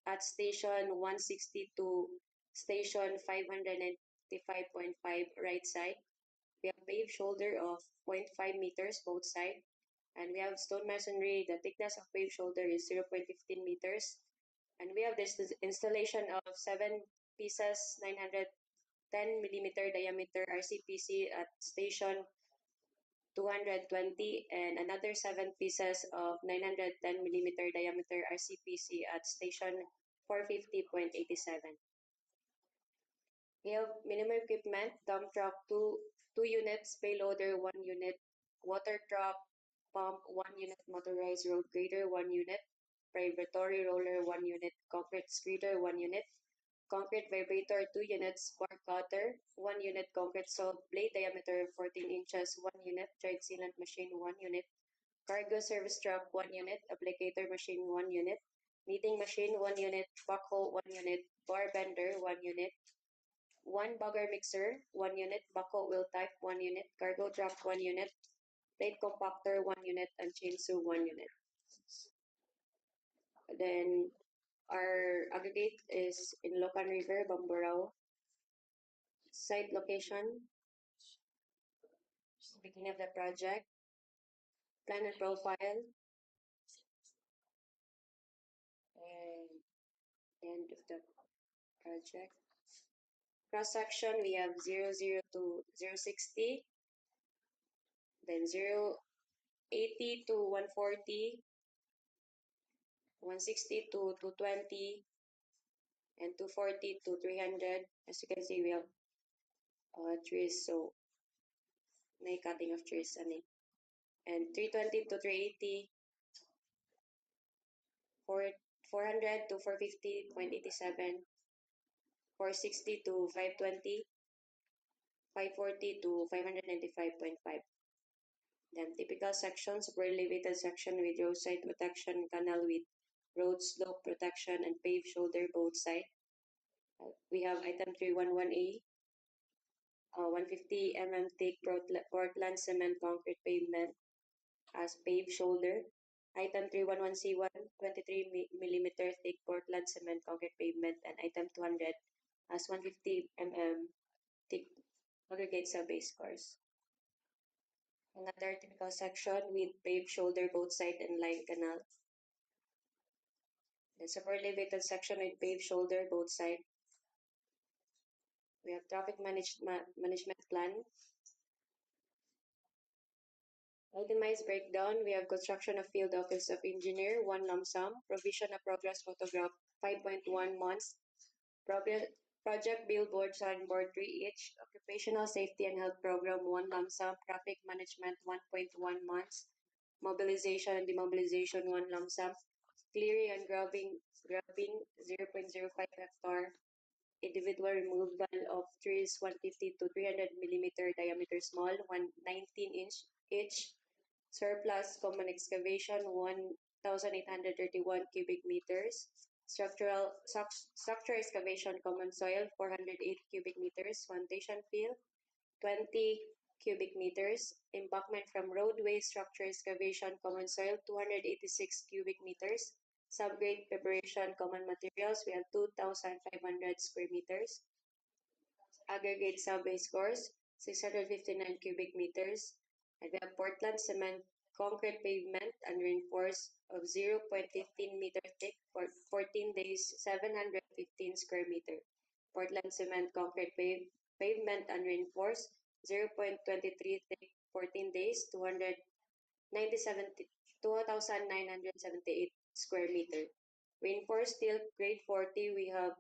at station 160 to station 595.5 right side. We have paved shoulder of 0.5 meters both sides. And we have stone masonry. The thickness of paved shoulder is 0.15 meters. And we have this installation of 7 pieces, 910 millimeter diameter RCPC at station 220 and another 7 pieces of 910 millimeter diameter RCPC at station 450.87. We have minimum equipment, dump truck, two units, payloader, 1 unit, water truck, pump, 1 unit, motorized road grader, 1 unit, vibratory roller, 1 unit, concrete screeder, 1 unit, concrete vibrator, 2 units, bar cutter, 1 unit, concrete saw, blade diameter 14 inches, 1 unit, dried sealant machine, 1 unit, cargo service truck, 1 unit, applicator machine, 1 unit, kneading machine, 1 unit, backhoe, 1 unit, bar bender, 1 unit, 1 bagger mixer, 1 unit, backhoe wheel type, 1 unit, cargo truck, 1 unit, plate compactor, 1 unit, and chainsaw, 1 unit. Then our aggregate is in Locan River, Bamburao. Site location, beginning of the project, plan and profile, and end of the project. Cross-section, we have 00 to 060, then 080 to 140, 160 to 220, and 240 to 300. As you can see, we have trees, so may cutting of trees, and 320 to 380, 400 to 450.87, 460 to 520, 540 to 595.5. Then typical sections, poorly elevated section with roadside protection, canal with road slope protection, and paved shoulder both side. We have item 311A, 150 mm thick Portland cement concrete pavement as paved shoulder. Item 311C1, 23 mm thick Portland cement concrete pavement, and item 200 as 150 mm thick aggregate sub-base course. Another typical section with paved shoulder both side and line canal. There's a poorly elevated section with paved shoulder both side. We have traffic management plan. Itemized breakdown, we have construction of field office of engineer, 1 lump sum, provision of progress photograph, 5.1 months, project billboard signboard 3 each, occupational safety and health program, 1 lump sum, traffic management, 1.1 months, mobilization and demobilization, 1 lump sum, clearing and grubbing 0.05 hectare, individual removal of trees 150 to 300 millimeter diameter small, 119 inch each, surplus common excavation 1,831 cubic meters, structure excavation common soil 408 cubic meters, foundation fill 20 cubic meters, embankment from roadway structure excavation common soil 286 cubic meters, subgrade preparation common materials we have 2,500 square meters, aggregate sub-base course 659 cubic meters, and we have Portland cement concrete pavement and reinforced of 0.15 meter thick for 14 days 715 square meter. Portland cement concrete pavement and reinforced 0.23 thick 14 days 2,978 square meter. Reinforced steel grade 40 we have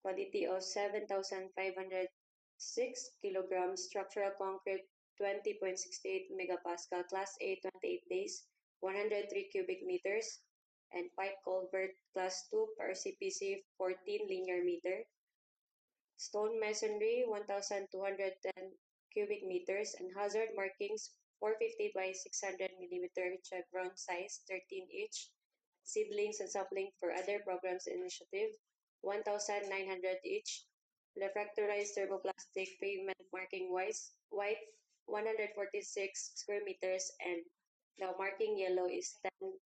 quantity of 7,506 kilograms, structural concrete 20.68 megapascal, class A 28 days, 103 cubic meters, and pipe culvert class 2 per CPC 14 linear meter. Stone masonry 1,210 cubic meters, and hazard markings 450 by 600 millimeter chevron size 13 each. Seedlings and sapling for other programs initiative 1,900 each. Refractorized thermoplastic pavement marking white 146 square meters, and the marking yellow is 10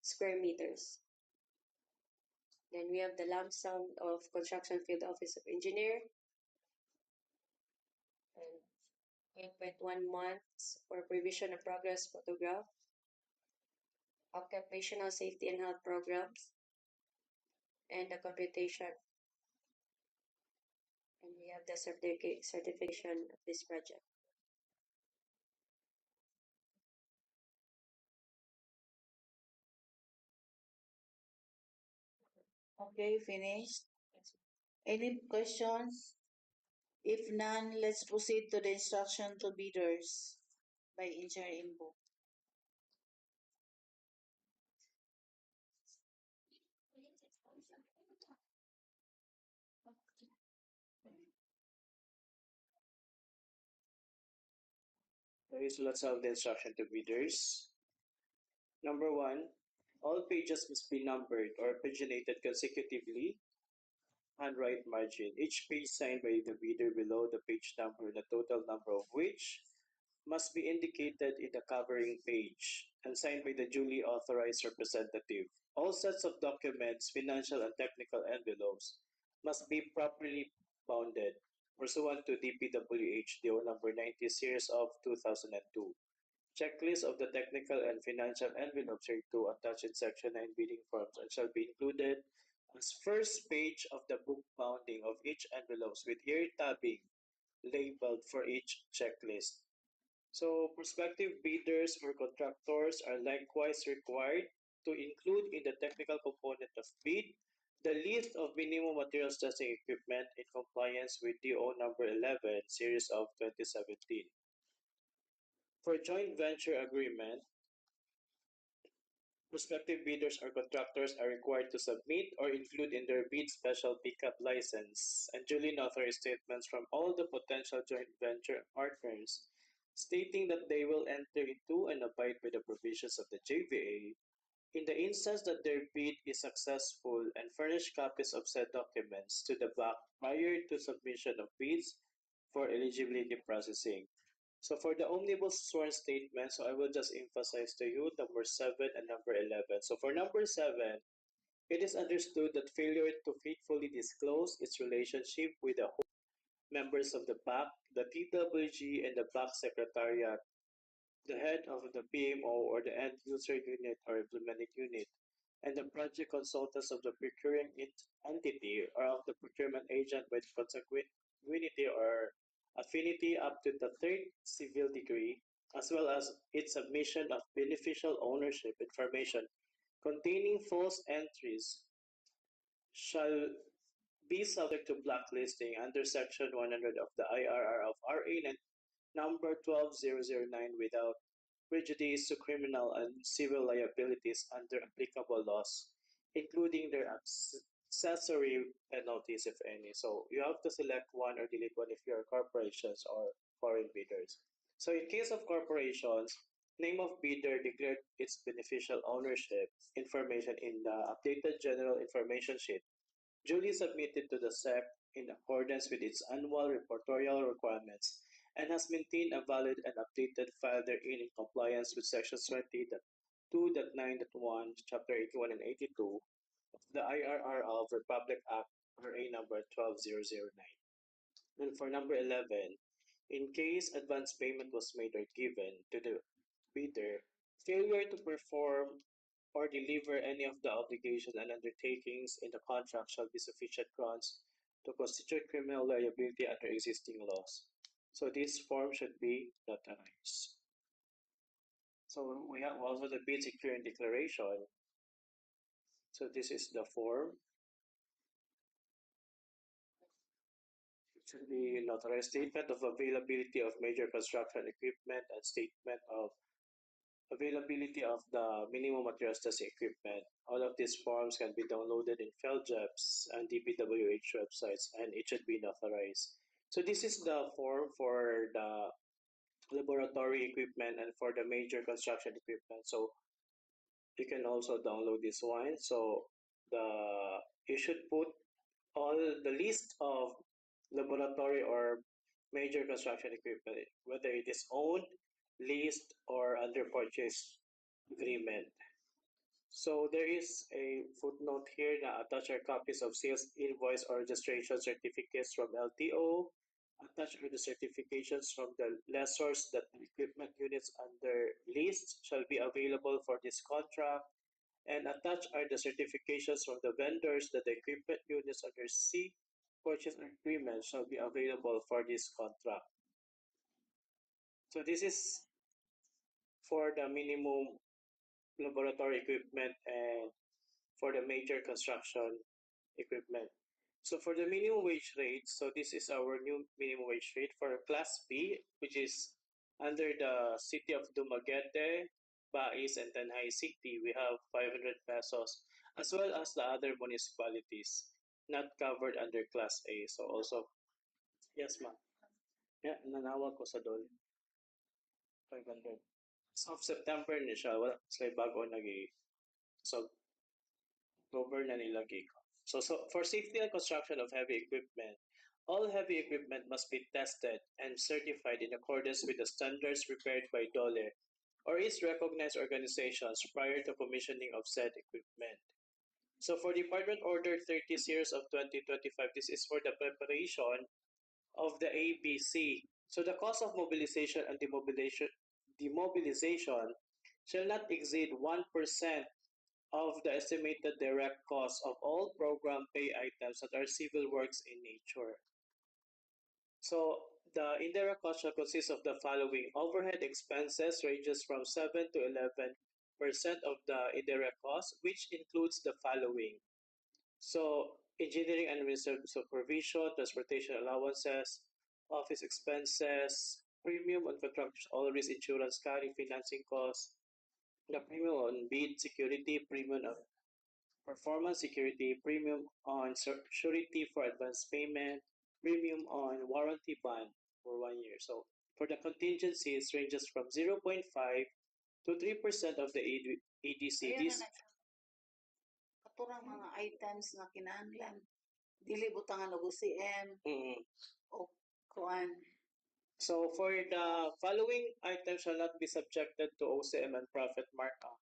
square meters. Then we have the lump sum of construction field office of engineer and 8.1 months for provision of progress photograph, occupational safety and health programs, and the computation. And we have the certification of this project. Okay, finished. Any questions? If none, let's proceed to the instruction to bidders by Engineer Imbo. Okay, so let's have the instruction to bidders. Number 1, all pages must be numbered or paginated consecutively. Handwrite margin. Each page signed by the bidder below the page number, the total number of which must be indicated in the covering page and signed by the duly authorized representative. All sets of documents, financial and technical envelopes must be properly bounded pursuant to DPWH DEO number 90 series of 2002. Checklist of the technical and financial envelopes are to attach in section 9 bidding forms and shall be included as first page of the book bounding of each envelopes with ear tabbing labeled for each checklist. So prospective bidders or contractors are likewise required to include in the technical component of bid the list of minimum materials testing equipment in compliance with DO number 11 series of 2017. For joint venture agreement, prospective bidders or contractors are required to submit or include in their bid special pickup license and duly notarized statements from all the potential joint venture partners stating that they will enter into and abide by the provisions of the JVA in the instance that their bid is successful and furnish copies of said documents to the BAC prior to submission of bids for eligibility processing. So for the omnibus sworn statement, so I will just emphasize to you number 7 and number 11. So for number 7, it is understood that failure to faithfully disclose its relationship with the members of the BAC, the TWG, and the BAC Secretariat, the head of the PMO or the end user unit or implementing unit, and the project consultants of the procuring entity or of the procurement agent with consanguinity or affinity up to the third civil degree, as well as its submission of beneficial ownership information containing false entries shall be subject to blacklisting under Section 100 of the IRR of RA number 12009 without prejudice to criminal and civil liabilities under applicable laws, including their accessory penalties, if any. So you have to select one or delete one if you're corporations or foreign bidders. So in case of corporations, name of bidder declared its beneficial ownership information in the updated general information sheet duly submitted to the SEC in accordance with its annual reportorial requirements and has maintained a valid and updated file therein in compliance with sections 20.2.9.1, chapter 81 and 82 of the IRR of Republic Act RA number 12009. And for number 11, in case advance payment was made or given to the bidder, failure to perform or deliver any of the obligations and undertakings in the contract shall be sufficient grounds to constitute criminal liability under existing laws. So this form should be notarized. So we have also the bid securing declaration. So this is the form. It should be notarized statement of availability of major construction equipment and statement of availability of the minimum materials testing equipment. All of these forms can be downloaded in FELJEPS and DPWH websites, and it should be authorized. So this is the form for the laboratory equipment and for the major construction equipment. So you can also download this one. So you should put all the list of laboratory or major construction equipment, whether it is owned, leased, or under purchase agreement. So there is a footnote here na attach are copies of sales invoice or registration certificates from LTO. Attached are the certifications from the lessors that the equipment units under lease shall be available for this contract. And attached are the certifications from the vendors that the equipment units under C purchase agreement shall be available for this contract. So this is for the minimum laboratory equipment and for the major construction equipment. So for the minimum wage rate, so this is our new minimum wage rate for Class B, which is under the city of Dumaguete, Bais, and Tanay City, we have 500 pesos, as well as the other municipalities not covered under Class A. So also, yes ma'am. Yeah, nanawag ko sa dole. 500. So of September ni siya, wala sila bago nag so October na nilagay ko. So for safety and construction of heavy equipment, all heavy equipment must be tested and certified in accordance with the standards prepared by DOLE or its recognized organizations prior to commissioning of said equipment. So for Department Order 30 series of 2025, this is for the preparation of the ABC. So the cost of mobilization and demobilization shall not exceed 1% of the estimated direct cost of all program pay items that are civil works in nature. So the indirect cost shall consist of the following. Overhead expenses ranges from 7 to 11% of the indirect cost, which includes the following. So engineering and administrative supervision, transportation allowances, office expenses, premium on construction, all risk insurance, carry financing costs, the premium on bid security, premium on performance security, premium on surety for advance payment, premium on warranty bond for 1 year. So for the contingencies ranges from 0.5 to 3% of the ADC. Ayan na katurang mga items na kinahanglan dili butangan og UCM o kuan. So for the following items shall not be subjected to OCM and profit markup.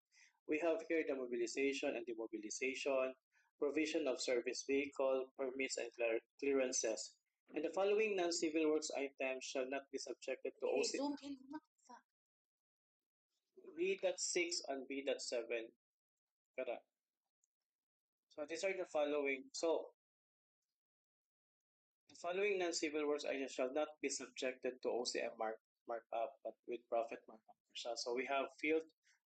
We have here the mobilization and demobilization, provision of service vehicle, permits and clearances. And the following non-civil works items shall not be subjected to OCM. Zoom in na sa B.6 and B.7. Correct. So these are the following. So the following non-civil works items shall not be subjected to OCM markup, but with profit markup. So we have field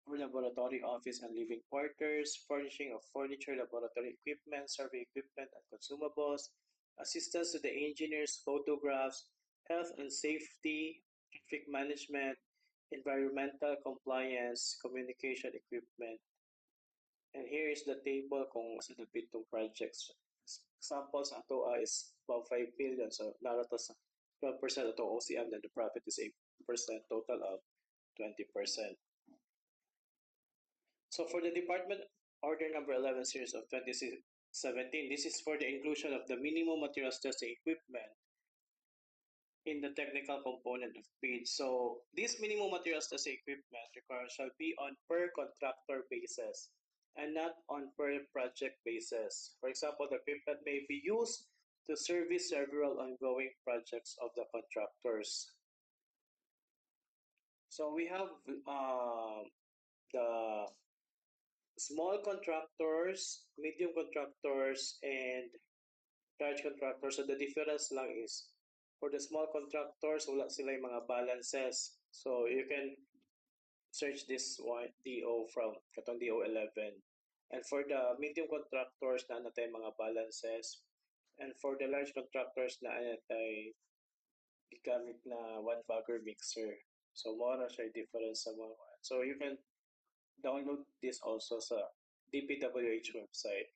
or laboratory office and living quarters, furnishing of furniture, laboratory equipment, survey equipment and consumables, assistance to the engineers, photographs, health and safety, traffic management, environmental compliance, communication equipment. And here is the table kung sa dapit tong projects. Examples ato is about 5 billion. So nara to sa 12% ato OCM, then the profit is 8%, total of 20%. So for the department order number 11 series of 2017, this is for the inclusion of the minimum materials testing equipment in the technical component of bid. So this minimum materials testing equipment required shall be on per contractor basis and not on per project basis. For example, the equipment may be used to service several ongoing projects of the contractors. So we have the small contractors, medium contractors, and large contractors. So the difference lang is for the small contractors, wala sila yung mga balances. So you can search this one DO from katong DO 11. And for the medium contractors na natay mga balances. And for the large contractors na natay gigamit na one bagger mixer. So more na siya difference sa mga. So you can download this also sa DPWH website.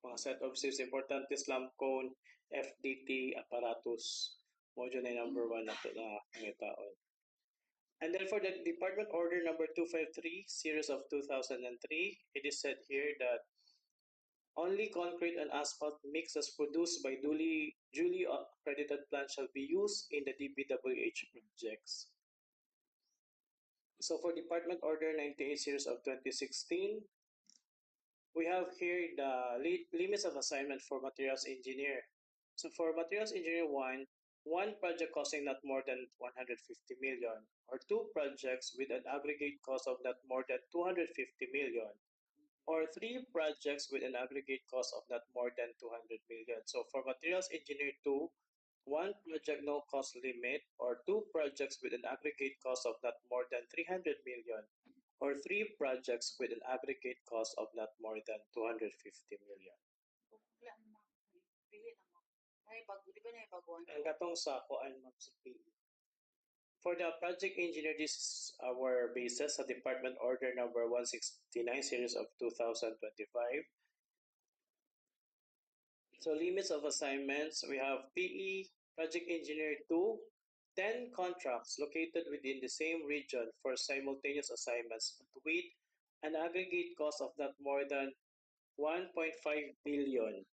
Mga set of safes importante slam cone, FDT, apparatus. Module na number 1 na ito na pangitaon. And then for the department order number 253, series of 2003, it is said here that only concrete and asphalt mixes produced by duly accredited plants shall be used in the DPWH projects. So for department order 98 series of 2016, we have here the limits of assignment for materials engineer. So for materials engineer 1, one project costing not more than 150 million, or 2 projects with an aggregate cost of not more than 250 million, or 3 projects with an aggregate cost of not more than 200 million. So for materials engineer 2, 1 project no cost limit, or 2 projects with an aggregate cost of not more than 300 million, or 3 projects with an aggregate cost of not more than 250 million. Ang katong sa kuan sa PE. For the project engineer, this is our basis sa department order number 169 series of 2025. So limits of assignments, we have PE project engineer 2, 10 contracts located within the same region for simultaneous assignments with an aggregate cost of not more than 1.5 billion.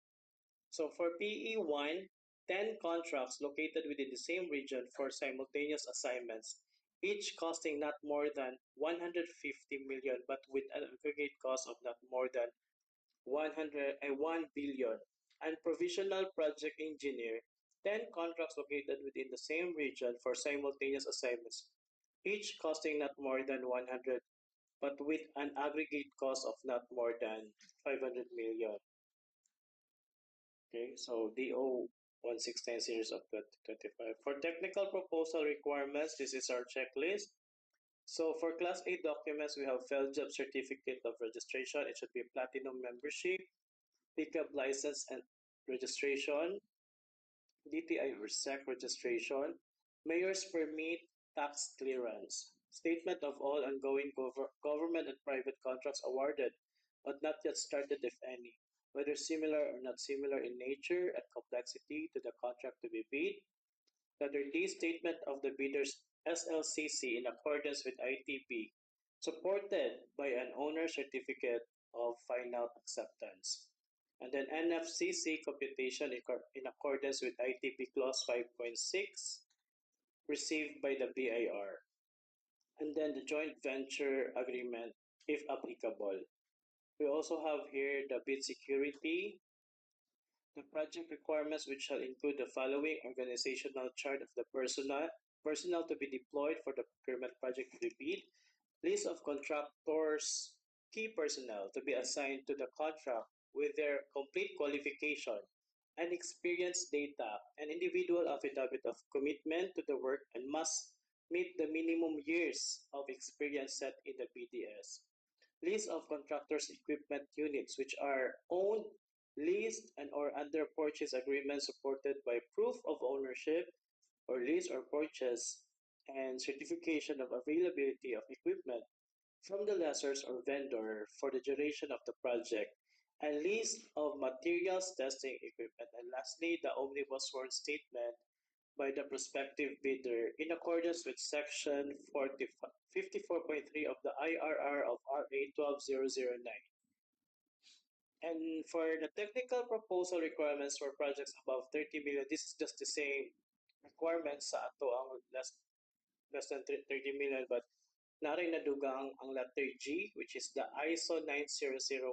So for PE1, 10 contracts located within the same region for simultaneous assignments, each costing not more than 150 million, but with an aggregate cost of not more than 1 billion. And provisional project engineer, 10 contracts located within the same region for simultaneous assignments, each costing not more than 100 but with an aggregate cost of not more than 500 million. Okay, so DO 169 series of 2025. For technical proposal requirements, this is our checklist. So for Class A documents, we have job certificate of registration. It should be platinum membership, pickup license and registration, DTI or SEC registration, mayor's permit, tax clearance, statement of all ongoing government and private contracts awarded but not yet started, if any, whether similar or not similar in nature and complexity to the contract to be bid. Letter D, statement of the bidder's SLCC in accordance with ITP, supported by an owner certificate of final acceptance. And then NFCC computation in accordance with ITP clause 5.6, received by the BIR. And then the joint venture agreement, if applicable. We also have here the bid security, the project requirements, which shall include the following: organizational chart of the personnel to be deployed for the procurement project to be bid, list of contractors' key personnel to be assigned to the contract with their complete qualification and experience data, and individual affidavit of commitment to the work and must meet the minimum years of experience set in the BDS. List of contractors' equipment units which are owned, leased, and or under purchase agreement supported by proof of ownership or lease or purchase and certification of availability of equipment from the lessors or vendor for the duration of the project, and list of materials testing equipment, and lastly, the omnibus sworn statement by the prospective bidder in accordance with section 54.3 of the IRR of RA 12009. And for the technical proposal requirements for projects above 30 million, this is just the same requirements sa ato ang less than 30 million, but narin nadugang ang letter G, which is the ISO 9001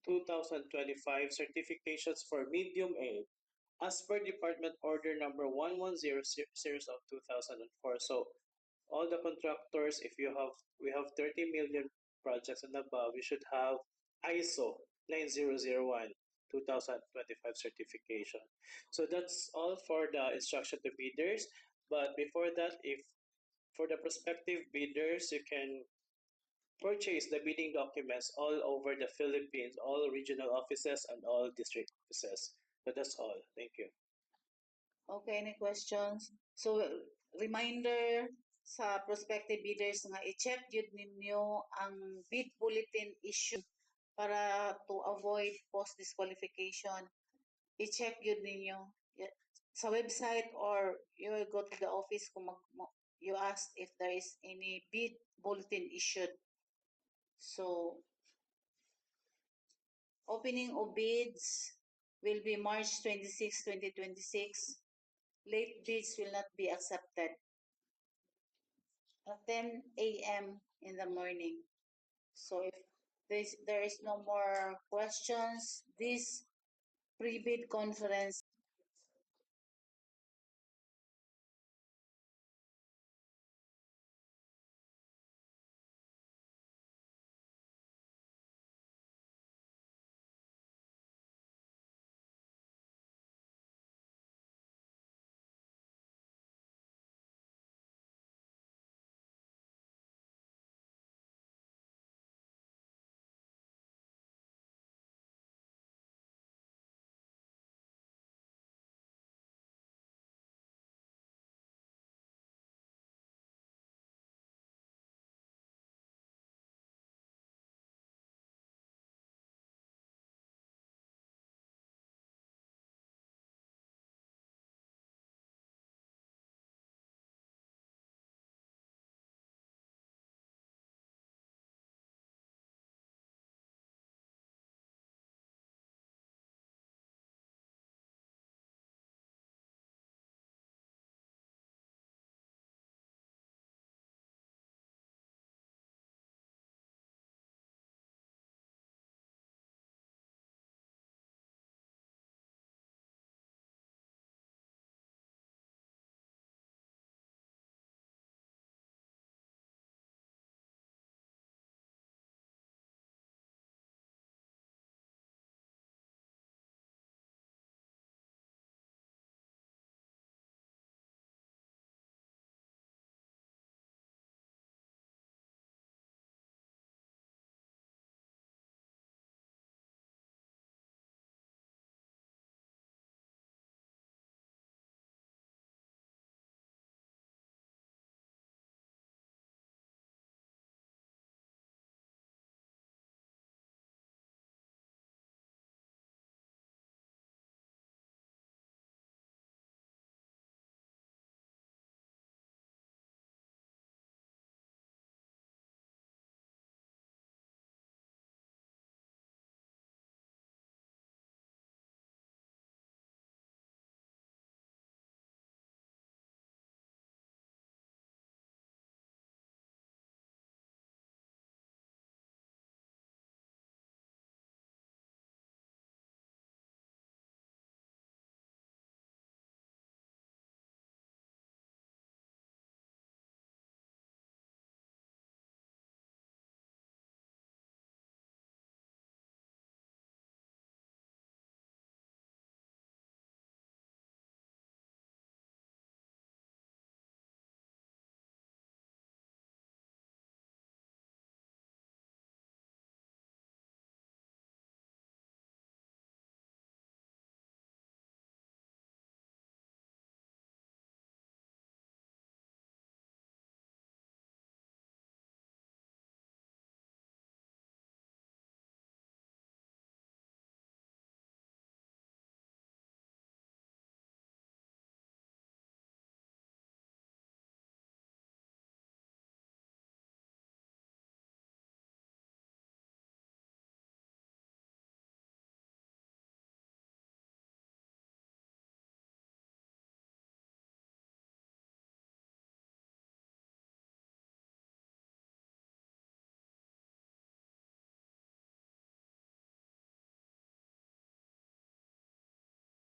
2025 certifications for medium A as per Department Order number 110 series of 2004. So all the contractors, if we have 30 million projects and above, we should have ISO 9001 2025 certification. So that's all for the instruction to bidders. But before that, if for the prospective bidders, you can purchase the bidding documents all over the Philippines, all regional offices and all district offices. So that's all. Thank you. Okay, any questions? So, reminder sa prospective bidders nga i-check yun ninyo ang bid bulletin issue para to avoid post disqualification. I-check yun ninyo sa website, or you will go to the office kung you ask if there is any bid bulletin issued. So, opening of bids will be March 26, 2026. Late bids will not be accepted at 10 a.m. in the morning. So if there is no more questions, this pre-bid conference